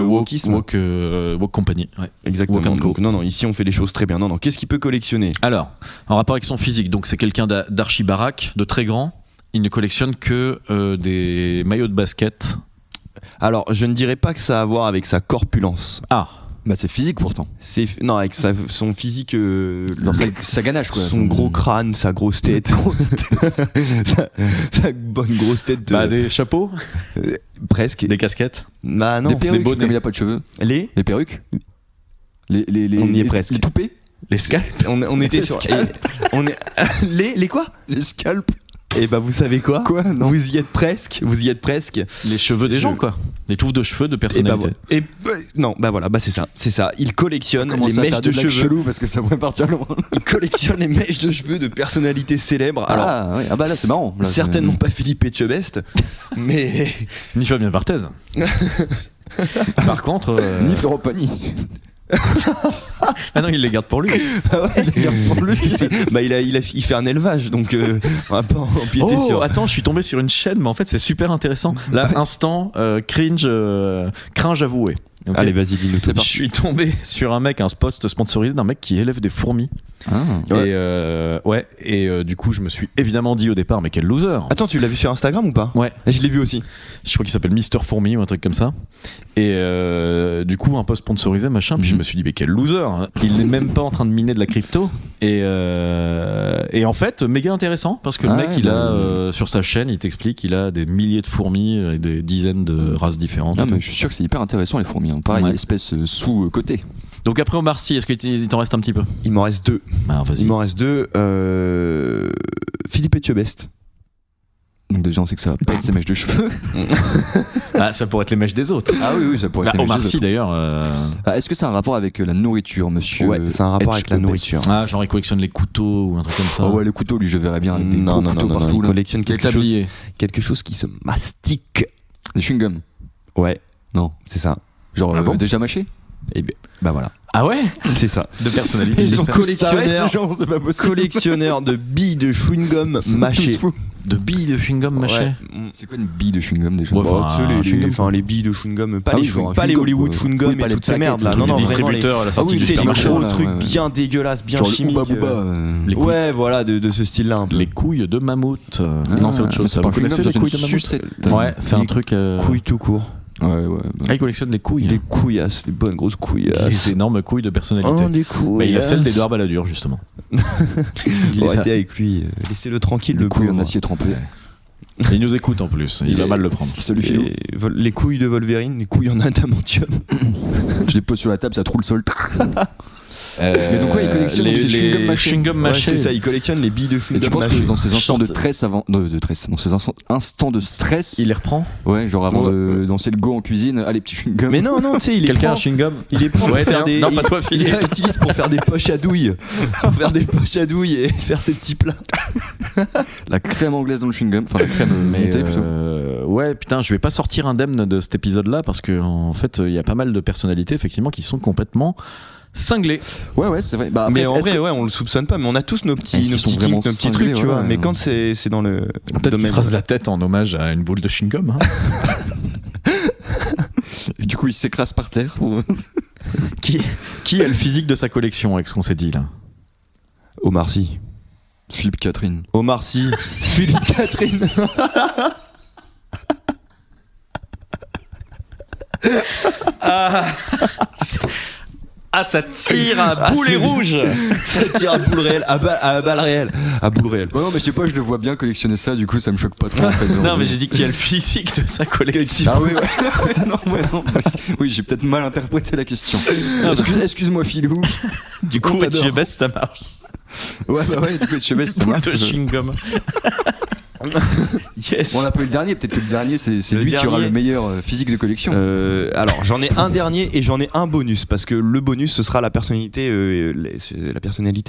wokisme. Woke Company. Ouais. Exactement. Walk and Go. Donc, non, ici, on fait les choses très bien. Non, qu'est-ce qu'il peut collectionner? Alors, en rapport avec son physique, donc c'est quelqu'un d'archi-baraque, de très grand. Il ne collectionne que des maillots de basket. Alors, je ne dirais pas que ça a à voir avec sa corpulence. Ah, Bah c'est physique pourtant. Non, avec son physique, Genre sa ganache quoi. son gros crâne, sa grosse tête, sa bonne grosse tête. Bah, des chapeaux, Presque. des casquettes. Bah non. Des perruques bonnets. comme il a pas de cheveux. Les Les perruques. Les On y est presque. Les toupets. Les scalps. on était sur. On est les quoi? Les scalps. Et bah vous savez quoi? Quoi? Non. Vous y êtes presque. Vous y êtes presque. Les cheveux des gens, quoi. Les touffes de cheveux de personnalité. Non, bah voilà, bah c'est ça. Il collectionne Comment les ça, mèches faire de des blagues cheveux. chelous parce que ça pourrait partir loin. Il collectionne les mèches de cheveux de personnalités célèbres. Alors, Ouais. Ah bah là c'est marrant. Là, certainement pas Philippe Etchebest, mais Ni Fabien Barthez. Par contre. Ni Florent Pagny. Ah non, il les garde pour lui. pour lui, il fait un élevage, donc on va pas empiéter Oh, sur. attends, je suis tombé sur une chaîne, mais en fait, c'est super intéressant. Là, instant, cringe avoué. Ok. Allez, vas-y, dis-nous. Je suis tombé sur un post sponsorisé d'un mec qui élève des fourmis. Ah. Et du coup, je me suis évidemment dit au départ, mais quel loser. Attends, tu l'as vu sur Instagram ou pas? Ouais. Je l'ai vu aussi. Je crois qu'il s'appelle Mister Fourmi ou un truc comme ça. Et du coup, un post sponsorisé, machin. Puis je me suis dit, mais quel loser. Il n'est même pas en train de miner de la crypto. Et en fait, méga intéressant parce que le mec, il a sur sa chaîne, il t'explique, il a des milliers de fourmis et des dizaines de races différentes. Non mais je suis sûr que c'est hyper intéressant les fourmis. Pareil, Ouais. espèce sous-côté. Donc après Omar Sy, est-ce qu'il t'en reste un petit peu? Il m'en reste deux. Ah, vas-y. Il m'en reste deux. Philippe Etchebest. Donc déjà on sait que ça va pas être ses mèches de cheveux. Ah, ça pourrait être les mèches des autres. Ah oui, ça pourrait être les mèches Omar des Sy autres. d'ailleurs. Est-ce que c'est un rapport avec la nourriture, monsieur? Ouais, c'est un rapport avec la nourriture. Ah, genre il collectionne les couteaux ou un truc comme ça. Oh ouais, les couteaux, lui, je verrais bien avec des gros couteaux partout. il là. collectionne Les quelque tabliers. chose qui se mastique. Des chewing-gums. Ouais, Non. c'est ça. Genre Ah bon déjà mâché? Et bah voilà, Ah ouais? c'est ça. De personnalité. Ils sont j'espère. collectionneurs, c'est pas possible. collectionneurs de billes de chewing-gum mâchées. De billes de chewing-gum mâché. Ouais. C'est quoi une bille de chewing-gum déjà? Ouais, Bah, enfin, tu sais, un chewing-gum. les billes de chewing-gum, pas Ah les oui, genre un pas les chewing-gum, Hollywood quoi. chewing-gum Oui, pas et les toutes ces paquets, merdes là. c'est Non, non, les vraiment distributeurs à la sortie oui, du c'est les supermarché, gros là, trucs ouais. bien dégueulasses, bien Genre le chimiques. Ooba Booba. Les couilles. Ouais, voilà, de ce style-là un peu. Les couilles de mammouth. Non, c'est autre chose. Ça, pas vous un chewing-gum, connaissez les c'est couilles une de mammouth? sucette. Ouais, c'est un Les truc. couilles tout court. Ouais. Ah, il collectionne les couilles. Des couillasses, des bonnes grosses couillasses. Les énormes couilles de personnalité. Oh, des couilles. Bah, il a celle d'Edouard Balladur, justement. Arrêtez avec lui, laissez-le tranquille, Des le couilles en pauvre. acier trempé. Il nous écoute en plus. Il va mal le prendre. Salut Philou. Les couilles de Wolverine, les couilles en adamantium. Je les pose sur la table, ça trouve le sol. Mais donc, ouais, il collectionne donc ces chewing-gum mâchés. chewing-gum Ouais, mâchés. c'est ça, il collectionne les billes de Et tu chewing-gum penses que mâchées. dans ces instants de Short. stress dans ces instants de stress, Il les reprend. ouais, genre avant Ouais. de danser le go en cuisine, allez petits chewing-gum. Mais non, tu sais, il les Quelqu'un a un prend. chewing-gum? Il les prend Ouais, pour faire tiens. des. Non, pas toi, il Philippe. les utilise pour faire des poches à douille. Pour faire des poches à douille et faire ses petits plats. La crème anglaise dans le chewing-gum, enfin la crème Mais montée plutôt. ouais, putain, je vais pas sortir indemne de cet épisode-là parce que en fait, il y a pas mal de personnalités effectivement qui sont complètement cinglées. Ouais, c'est vrai. Bah, après, Mais en est-ce vrai, que- ouais, on le soupçonne pas, mais on a tous nos petits, Est-ce nos qu'ils sont petits vraiment kinks, nos petits cinglés, trucs, tu vois. ouais. Mais quand c'est dans le Peut-être qu'il domaine. se rase la tête en hommage à une boule de chewing-gum. Hein. Et du coup, il s'écrase par terre. Qui a le physique de sa collection avec ce qu'on s'est dit là? Omar Sy. Philippe Catherine. Omar Sy. Philippe Catherine. Ah, ça tire à boulet c'est- rouge. Ça tire à boule réelle, à balle réelle. À boule réelle. Ouais, non, mais je sais pas, je le vois bien collectionner ça, du coup, ça me choque pas trop en fait. Non, mais j'ai dit qui a le physique de sa collection. Ah oui, ouais. non. Oui, j'ai peut-être mal interprété la question. Excuse-moi, Philou. Du coup, on t'adore. Etchebest, ça marche. Ouais, du coup, je ça Boule marche. de chewing-gum. Yes. Bon, on a pas eu le dernier, peut-être que le dernier, c'est Le lui qui aura dernier. le meilleur physique de collection. Alors j'en ai un dernier et j'en ai un bonus parce que le bonus ce sera la personnalité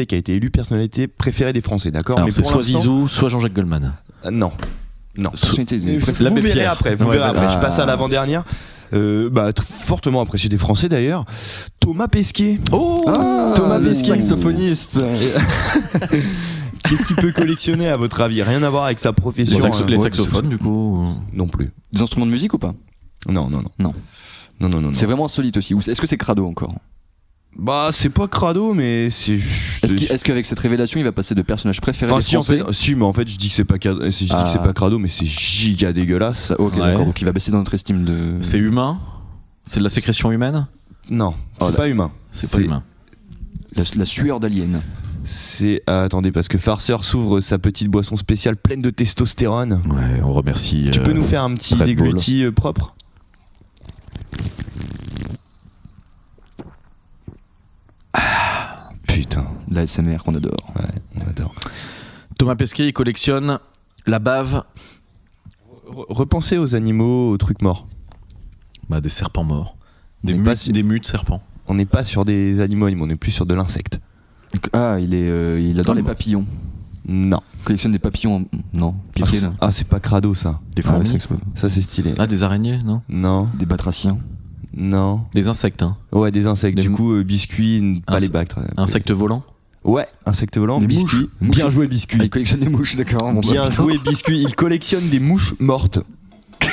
qui a été élue personnalité préférée des Français, d'accord? Alors, Mais c'est pour soit l'instant- Zizou, soit Jean-Jacques Goldman. Non. Personnalité des- Vous L'abbé verrez Pierre. après, vous Ouais, verrez vas-y. après. Je passe à l'avant-dernière. Fortement apprécié des Français d'ailleurs. Thomas Pesquet. Oh Thomas le Pesquet. saxophoniste. Qu'est-ce qu'il peut collectionner à votre avis? Rien à voir avec sa profession. Les Ouais, saxophones, du coup. Non plus. Des instruments de musique ou pas? Non. C'est vraiment insolite aussi. Ou est-ce que c'est crado encore? Bah c'est pas crado mais c'est juste. Est-ce qu'avec cette révélation, il va passer de personnage préféré Enfin des si en Français? fait, si mais en fait je dis que c'est pas crado mais c'est giga dégueulasse. Ok, Ouais. d'accord. Donc il va baisser dans notre estime de. C'est humain? C'est de la sécrétion humaine? Non, Oh, c'est pas humain. C'est pas humain. La sueur d'alien. C'est attendez parce que Farceur s'ouvre sa petite boisson spéciale pleine de testostérone. Ouais, on remercie. Tu peux nous faire un petit Red Bull. déglutis propre? Putain, La SMR qu'on adore. ouais, on adore. Thomas Pesquet, il collectionne la bave. Repensez aux animaux, aux trucs morts. Bah, des serpents morts. Des On est mutes, pas sur- des mutes serpents. On n'est pas sur des animaux, on est plus sur de l'insecte. Ah, il adore les Tom. papillons. Non. Il collectionne des papillons. Non, piqués là. C'est pas crado ça. Des Ah, ouais, fourmis. Ça c'est stylé. Ah, des araignées, non? Non, Des batraciens. non. Des insectes, hein. Ouais, des insectes. Des Du mou- coup, biscuits, pas Ins- les bactres. Insectes volants. Ouais, insectes volants, Des biscuits. mouches. Bien joué, Ah, biscuits. il collectionne des mouches, d'accord. Bon, bah, Bien putain. joué, biscuits. Il collectionne des mouches mortes.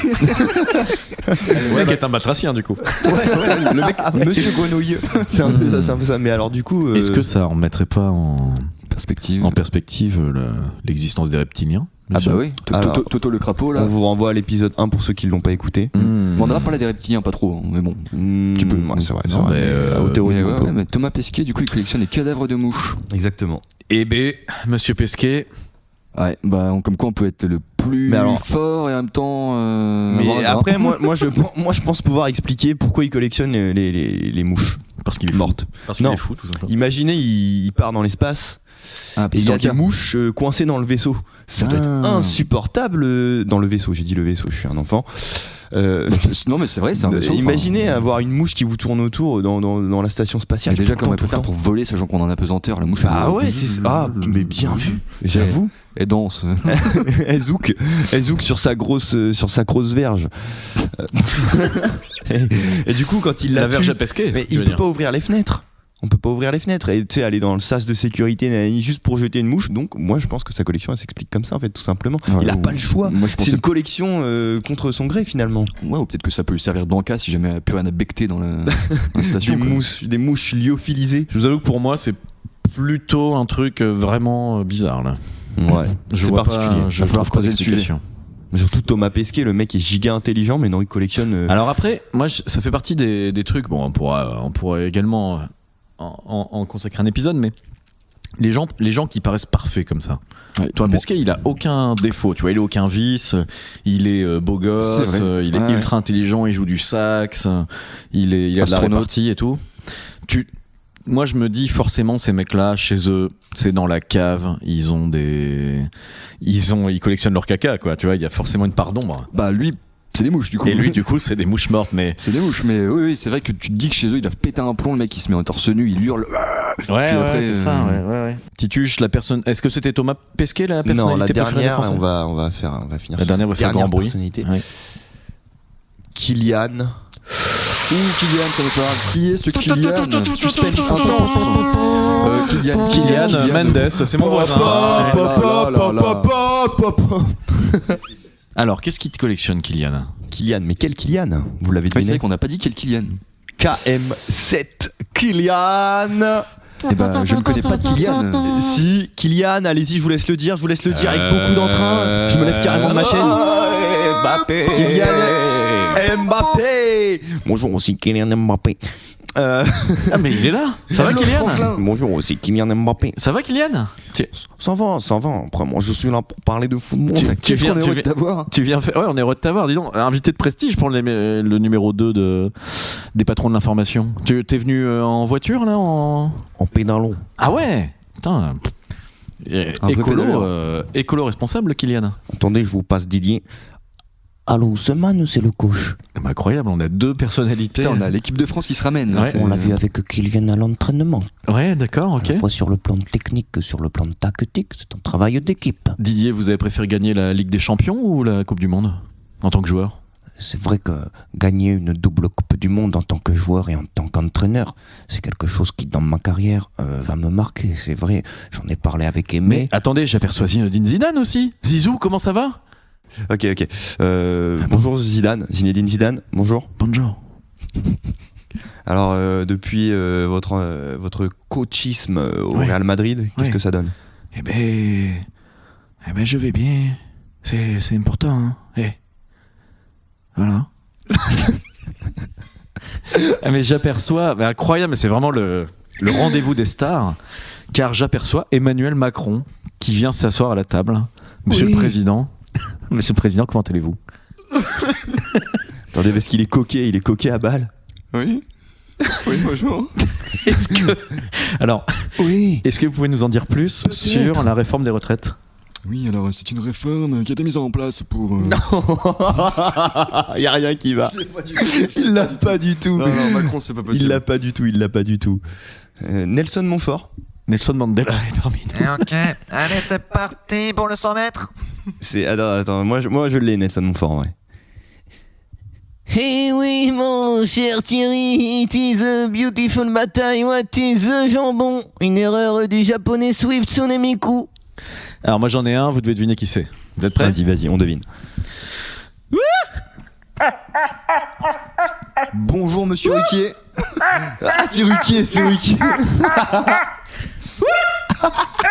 Le mec est un batracien, du coup. Le mec, Monsieur Grenouille. C'est un peu ça, c'est un peu ça. Mais alors, du coup. Est-ce que ça en mettrait pas en Perspective. l'existence des reptiliens? Ah bah oui. Alors, Toto le crapaud là. On vous renvoie à l'épisode 1 pour ceux qui l'ont pas écouté. Mmh. Bon, on en a parlé des reptiliens, pas trop, hein, mais bon. Tu peux. Ouais, c'est vrai. Non, mais, À haute théorie, Mais, on peut. mais Thomas Pesquet, du coup, il collectionne les cadavres de mouches. Exactement. Eh ben, monsieur Pesquet. Ouais, bah, comme quoi on peut être le plus Mais alors- fort et en même temps. Mais avoir un après, grain. moi, je pense pouvoir expliquer pourquoi il collectionne les mouches Parce qu'il est fou. mortes. Parce qu'il Non. est fou, tout simplement. Imaginez, il part dans l'espace. Ah, Et il y a des Pistorka. mouches coincées dans le vaisseau. Ça doit être Ah. insupportable dans le vaisseau. J'ai dit le vaisseau, je suis un enfant. Non, mais c'est vrai, c'est un vaisseau. Imaginez enfin, avoir une mouche qui vous tourne autour dans la station spatiale. mais déjà, tout le comment temps, elle peut tout le faire temps. pour voler, sachant qu'on en a pesanteur, la mouche. Bah elle- ouais, mais bien vu. J'avoue. Elle danse. Elle zouk sur sa grosse verge. et du coup, quand il La la verge tue, à Pesquet. mais tu il veux peut dire. pas ouvrir les fenêtres. On peut pas ouvrir les fenêtres et tu sais aller dans le sas de sécurité nanani, juste pour jeter une mouche. Donc moi je pense que sa collection elle s'explique comme ça en fait tout simplement. Ouais, il a ou- pas le choix. Moi, je C'est pensais. une collection contre son gré finalement. Ouais, ou peut-être que ça peut lui servir d'encas si jamais elle a plus rien à becter dans la station. quoi. Des mouches lyophilisées. Je vous avoue que pour moi, c'est plutôt un truc vraiment bizarre, là. Ouais. Je C'est vois particulier. pas, je Va falloir trouve pas creuser le sujet. d'explication. Surtout Thomas Pesquet, le mec est giga intelligent mais non il collectionne. Alors après, moi, ça fait partie des trucs. Bon, on pourra également en consacrer un épisode, mais les gens qui paraissent parfaits comme ça. Ouais, Toi, bon. Pesquet, il a aucun défaut. Tu vois, il a aucun vice. Il est beau gosse. C'est vrai. Il est Ouais. ultra intelligent. Il joue du sax. Il a de la Astronaute. répartie et tout. Moi, je me dis forcément, ces mecs-là, chez eux, c'est dans la cave. Ils collectionnent leur caca, quoi. Tu vois, il y a forcément une part d'ombre. Bah, lui, c'est des mouches du coup. Et lui, du coup, c'est des mouches mortes, mais. C'est des mouches, mais oui, c'est vrai que tu te dis que chez eux, ils doivent péter un plomb, le mec il se met en torse nu, il hurle. Ouais, après, c'est ça. Ouais. Tituche, la personne. Est-ce que c'était Thomas Pesquet, la non, la personnalité préférée des dernière, Français on va finir. La sur dernière va cette faire grand bruit. personnalité. Ouais. Kylian. Kylian, ça me parle. Qui est ce Kylian? Suspense intense. Kylian Mendes, c'est mon voisin. Alors, qu'est-ce qu'il te collectionne, Kylian? Kylian, mais quel Kylian? Vous l'avez Ouais, c'est deviné? vrai qu'on n'a pas dit quel Kylian. KM7 Kylian. Eh ben, je ne connais pas de Kylian. Si, Kylian, allez-y, je vous laisse le dire avec beaucoup d'entrain. Je me lève carrément de ma chaise. Mbappé. Kylian Mbappé. Bonjour, aussi Kylian Mbappé. Ah, mais il est là. Ça va, Kylian? Bonjour, aussi Kylian Mbappé. Ça va, Kylian? Ça va. Après, moi, je suis là pour parler de football. Qu'est-ce qu'on est heureux de t'avoir. Tu viens faire. Ouais, on est heureux de t'avoir, dis donc. Invité de prestige pour le numéro 2 des patrons de l'information. T'es venu en voiture, là En pédalant. Ah ouais. Putain. Un vrai Écolo responsable, Kylian. Attendez, je vous passe Didier. Allô, ce man, c'est le coach. Bah, incroyable, on a deux personnalités. Putain, on a l'équipe de France qui se ramène. Là, Ouais. c'est- On l'a vu avec Kylian à l'entraînement. Ouais, d'accord, ok. À la fois sur le plan technique que sur le plan tactique. C'est un travail d'équipe. Didier, vous avez préféré gagner la Ligue des Champions ou la Coupe du Monde en tant que joueur? C'est vrai que gagner une double Coupe du Monde en tant que joueur et en tant qu'entraîneur, c'est quelque chose qui, dans ma carrière, va me marquer. C'est vrai, j'en ai parlé avec Aimé. Attendez, j'aperçois Zinedine Zidane aussi. Zizou, comment ça va? Ok. Bonjour Zinedine Zidane, bonjour. Bonjour. Alors, depuis votre coachisme au Oui. Real Madrid, qu'est-ce Oui. que ça donne? Eh ben, je vais bien. C'est important, hein. Voilà. Ah, mais j'aperçois, mais incroyable, mais c'est vraiment le rendez-vous des stars, car j'aperçois Emmanuel Macron qui vient s'asseoir à la table. Monsieur le Président. Monsieur le Président, comment allez-vous? Attendez, parce qu'il est coquet à balle. Oui. Oui, bonjour. Est-ce que vous pouvez nous en dire plus sur la réforme des retraites? Oui, alors c'est une réforme qui a été mise en place pour... Non. Y a rien qui va. Il l'a pas du tout. Non, Macron, c'est pas possible. Il l'a pas du tout. Nelson Montfort. Nelson Mandela est parmi nous. Ok, allez, c'est parti pour le 100 mètres. Attends, moi je l'ai, Nelson Montfort, ouais. Hey oui, mon cher Thierry, it is a beautiful bataille, what is the jambon? Une erreur du japonais Swift Tsunemiku. Alors moi j'en ai un, vous devez deviner qui c'est. Vous êtes prêts? Vas-y, on devine. Bonjour, monsieur Ruquier. Ah, c'est Ruquier.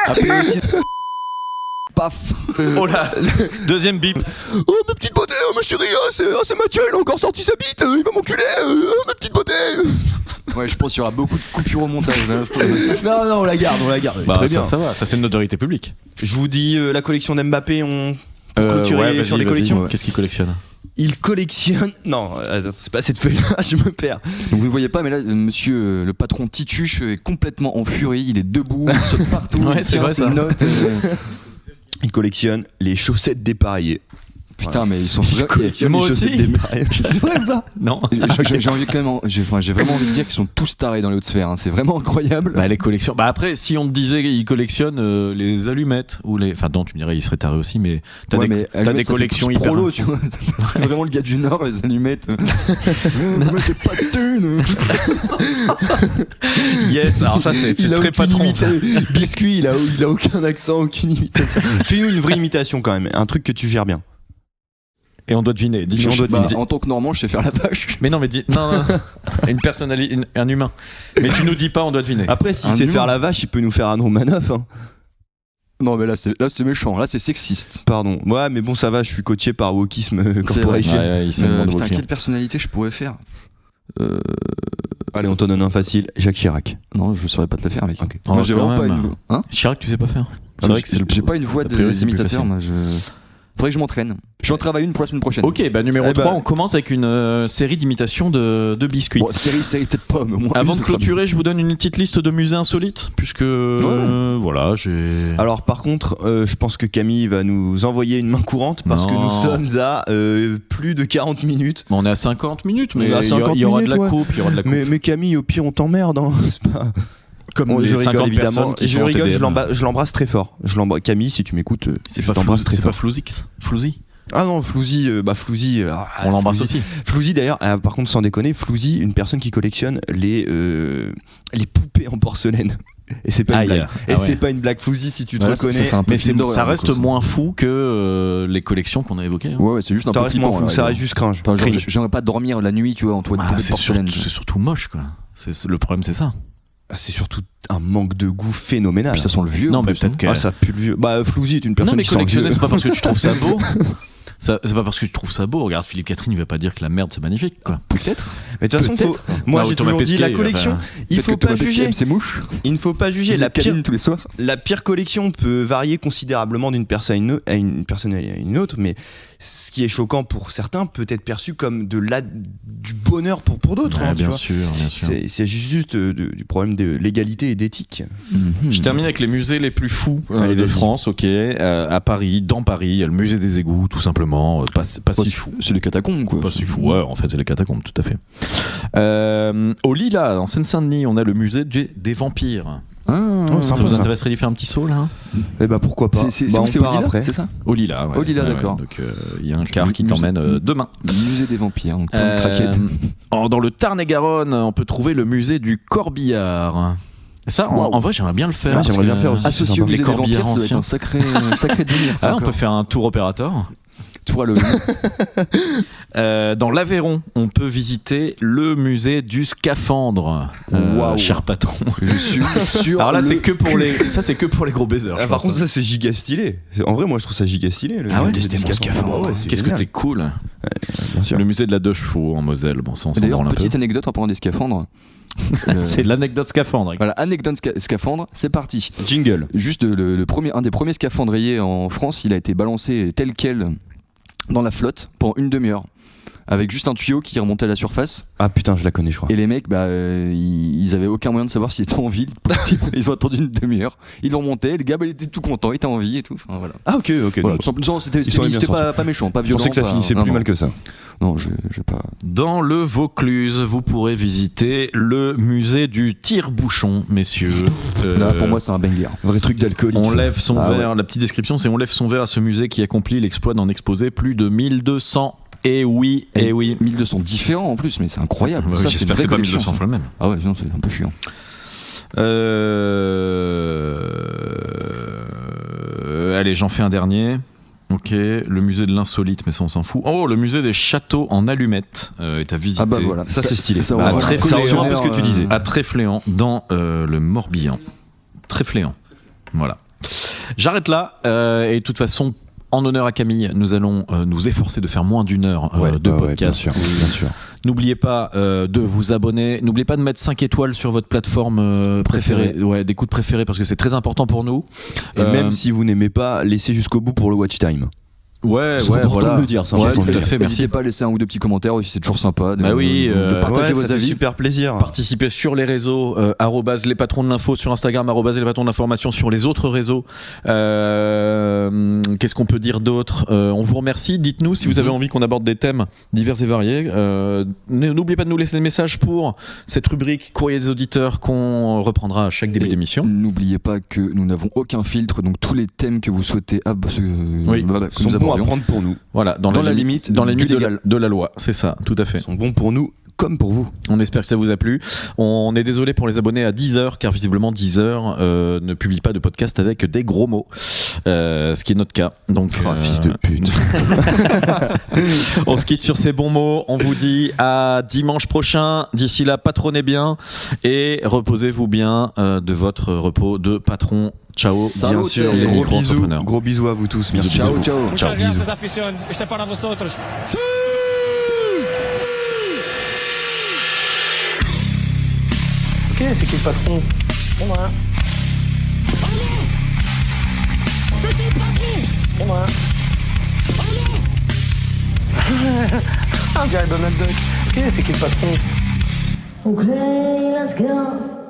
Appelez aussi... Paf. Oh là, deuxième bip. Oh, ma petite beauté, oh ma chérie, c'est Mathieu, il a encore sorti sa bite, il va m'enculer, oh ma petite beauté. Ouais, je pense qu'il y aura beaucoup de coupures au montage. Non, on la garde. Bah, Très bien. Ça va, ça c'est une notoriété publique. Je vous dis la collection d'Mbappé, on peut clôturer ouais, sur les collections. Ouais. Qu'est-ce qu'il collectionne? Il collectionne... Non, c'est pas cette feuille-là, je me perds. Donc vous ne voyez pas, mais là, monsieur le patron Tituche est complètement en furie, il est debout, il saute partout, Ouais, il c'est tient vrai, ses ça. notes. Il collectionne les chaussettes dépareillées. Putain, mais ils sont Il collectionne Moi les chaussettes aussi. dépareillées. C'est vrai ou pas? Non. J'ai envie quand même, j'ai vraiment envie de dire qu'ils sont tous tarés dans les hautes sphères. Hein. C'est vraiment incroyable. Bah les collections. Bah après, si on te disait qu'il collectionne les allumettes ou les, enfin non, tu me dirais il serait taré aussi, mais t'as Ouais, des, mais t'as allumettes, des ça fait collections plus hyper. prolo, tu vois. C'est vraiment le gars du Nord, les allumettes. Mais c'est pas de thune. Yes. Alors ça c'est Il a très aucune patron. ça. Biscuit, il a aucun accent, aucune imitation. Fais-nous une vraie imitation quand même, un truc que tu gères bien. Et on doit deviner. Dis-nous. On doit Bah, deviner. en tant que Normand, je sais faire la vache. Mais non, mais dis. Non. Une personnalité, un humain. Mais tu nous dis pas, on doit deviner. Après, s'il Un sait humain. faire la vache, il peut nous faire un Romanoff. Hein. Non, mais là c'est méchant, là c'est sexiste. Pardon. Ouais, mais bon, ça va, je suis coaché par Wokisme C'est Corporation. Ouais, il sait le monde Putain, Walker. quelle personnalité je pourrais faire Allez, on t'en donne un facile. Jacques Chirac. Non, je saurais pas te le faire, mec. Ok. Moi, Oh, j'ai quand vraiment pas même. une. Hein Chirac, tu sais pas faire. C'est vrai que c'est le. J'ai pas une voix a priori, c'est plus d'imitateur, facile. moi. Faudrait que je m'entraîne. J'en travaille une pour la semaine prochaine. Ok, bah numéro Eh 3, bah- on commence avec une série d'imitations de biscuits. Bon, série, peut-être pas, mais au moins. Avant une, de ce sera clôturer, je vous donne une petite liste de musées insolites, puisque voilà, j'ai. Alors, par contre, je pense que Camille va nous envoyer une main courante parce que Non. nous sommes à plus de 40 minutes. Bon, on est à 50 minutes, mais On est à il y aura 50 de la minutes, ouais. coupe, il y aura de la coupe. Mais Camille, au pire, on t'emmerde. Hein. C'est pas... Comme les je rigole 50 évidemment. personnes qui Je sont en rigole, TDM. je l'embrasse très fort. Camille, si tu m'écoutes, C'est je pas t'embrasse très c'est pas fort. Flouzix. Flouzi. Ah non, Flouzi, On l'embrasse aussi. Flouzi d'ailleurs, par contre sans déconner, Flouzi, une personne qui collectionne les poupées en porcelaine. Et c'est pas Aïe. une blague. Ah Et ouais. c'est pas une blague, Flouzi, si tu te Ouais, ça reconnais. fait un peu Mais film d'horreur, ça hein, reste quoi, moins fou que les collections qu'on a évoquées. hein. Ouais, c'est juste un Ça peu reste moins flippant. fou, là, ça ouais. reste juste cringe. Enfin, Cringe. j'aimerais pas dormir la nuit, tu vois, en toile Ah, de c'est porcelaine. c'est surtout moche, quoi. Le problème, c'est ça. Ah, c'est surtout un manque de goût phénoménal. Puis ça sent le vieux. Non, en mais plus, peut-être que. Ah, ça pue le vieux. Bah, Flouzi est une Non, personne mais qui sent le collectionner, vieux. c'est pas parce que tu trouves ça beau. C'est pas parce que tu trouves ça beau. Regarde, Philippe Catherine, il va pas dire que la merde c'est magnifique, quoi. Peut-être. Mais de toute façon, Peut-être. moi Non, j'ai Thomas toujours dit Pesquet, la il va collection, pas- il Peut-être faut que pas Thomas Pesquet juger. aime ses mouches. Il ne faut pas juger. Il La pire, tous les soirs. la pire collection peut varier considérablement d'une personne à une personne à une autre, mais ce qui est choquant pour certains peut être perçu comme du bonheur pour d'autres. Ouais, hein, tu bien vois. sûr, bien sûr. C'est juste du problème de l'égalité et d'éthique. Je termine avec les musées les plus fous Allez, de vas-y. France, ok. À Paris, dans Paris, il y a le musée des égouts, tout simplement. Pas si fou. C'est les catacombes, quoi. Pas si fou, ouais, en fait, c'est les catacombes, tout à fait. Au Lila, en Seine-Saint-Denis, on a le musée des vampires. Ah, sympa, Ça vous ça. intéresserait d'y faire un petit saut, là? Eh bah pourquoi pas. C'est Bah, où on c'est au part Lila, après. c'est ça? Au Lila, ouais. Au Lila, Ouais, d'accord. ouais. Donc, il y a un car qui Musée- t'emmène demain. Musée des vampires, donc plein de craquettes. Dans le Tarn-et-Garonne, on peut trouver le musée du Corbillard. Ça, Wow. en vrai, j'aimerais bien le faire. Ouais, parce j'aimerais bien que- faire aussi. Associé sympa. au musée Les des vampires, Corbières ça doit être anciens. un sacré délire. ça, Ah, on peut encore. faire un tour opérateur. Tour Halloween. Dans l'Aveyron, on peut visiter le musée du scaphandre. Waouh. Cher patron. Je suis sûr. Alors là, c'est que pour les gros baisers. Ah, je par pense. contre, ça c'est giga stylé. En vrai, moi je trouve ça giga stylé. Ah ouais, tester mon scaphandre. Qu'est-ce que t'es cool. Bien sûr. Le musée de la Deux Chevaux en Moselle. Bon, ça, on s'en D'ailleurs, branle un peu. petite anecdote en parlant des scaphandres. C'est l'anecdote scaphandre. Voilà, anecdote scaphandre, c'est parti. Jingle. Juste un des premiers scaphandriers en France, il a été balancé tel quel dans la flotte pendant une demi-heure. Avec juste un tuyau qui remontait à la surface. Ah putain, je la connais, je crois. Et les mecs, ils avaient aucun moyen de savoir s'il était en vie. Ils ont attendu une demi-heure. Ils l'ont remonté. Le gars, il était tout content, il était en vie et tout. Enfin, voilà. Ah ok. Voilà, Donc, tout simplement, c'était ils sont bien pas méchant, pas je violent. pensais que ça pas- finissait non, plus non. mal que ça. Non, j'ai pas. Dans le Vaucluse, vous pourrez visiter le musée du tire-bouchon, messieurs. Là, pour moi, c'est un banger. Vrai truc d'alcoolique. On ça. lève son Ah verre, ouais. la petite description, c'est on lève son verre à ce musée qui accomplit l'exploit d'en exposer plus de 1200. Et oui, et oui. 1200 différents en plus, mais c'est incroyable. Ouais, Ça, j'espère une que c'est vraie pas collection, 1200 ça. fois le même. Ah ouais, sinon c'est un peu chiant. Allez, j'en fais un dernier. Ok, le musée de l'insolite, mais ça on s'en fout. Oh, le musée des châteaux en allumettes est à visiter. Ah bah voilà, Ça, c'est stylé. Ça, Bah, on va très voir. ça rejoint un peu ce que tu Collectionneur, disais. À Tréfléan, dans le Morbihan. Tréfléan. Voilà. J'arrête là. Et de toute façon, en honneur à Camille, nous allons nous efforcer de faire moins d'une heure de Ouais, podcast. bien sûr, bien sûr. N'oubliez pas de vous abonner. N'oubliez pas de mettre 5 étoiles sur votre plateforme préférée. Ouais, d'écoute préférée parce que c'est très important pour nous. Et même si vous n'aimez pas, laissez jusqu'au bout pour le watch time. Ouais, C'est important voilà. de le dire, c'est Ouais, important de tout le à dire. fait, merci. N'hésitez pas à laisser un ou deux petits commentaires aussi, c'est toujours sympa de, Bah oui, de partager Ouais, vos ça fait avis. super plaisir. Participez sur les réseaux, arrobase les patrons de l'info sur Instagram, arrobase les patrons de l'information sur les autres réseaux. Qu'est-ce qu'on peut dire d'autre On vous remercie. Dites-nous si vous avez envie qu'on aborde des thèmes divers et variés. N'oubliez pas de nous laisser des messages pour cette rubrique Courrier des auditeurs qu'on reprendra à chaque début Et d'émission. N'oubliez pas que nous n'avons aucun filtre, donc tous les thèmes que vous souhaitez voilà, que Sont nous bons à abordions. prendre pour nous. Voilà, dans la limite dans la du limite légal. de la loi. C'est ça, tout à fait. Sont bons pour nous comme pour vous. On espère que ça vous a plu. On est désolé pour les abonnés à Deezer, car visiblement Deezer ne publie pas de podcast avec des gros mots, ce qui est notre cas. Donc, Fils de pute. on se quitte sur ces bons mots. On vous dit à dimanche prochain. D'ici là, patronnez bien et reposez-vous bien de votre repos de patron. Ciao. Bien sûr, les gros micro-entrepreneurs. bisous. Gros bisous à vous tous. Merci. Ciao, beaucoup. ciao. Muchas bisous. gracias, afición. Este para vosotros. Ok, c'est qui le patron? C'est moi. C'est moi. On dirait Donald Duck. Ok, c'est qui le patron? Okay, let's go.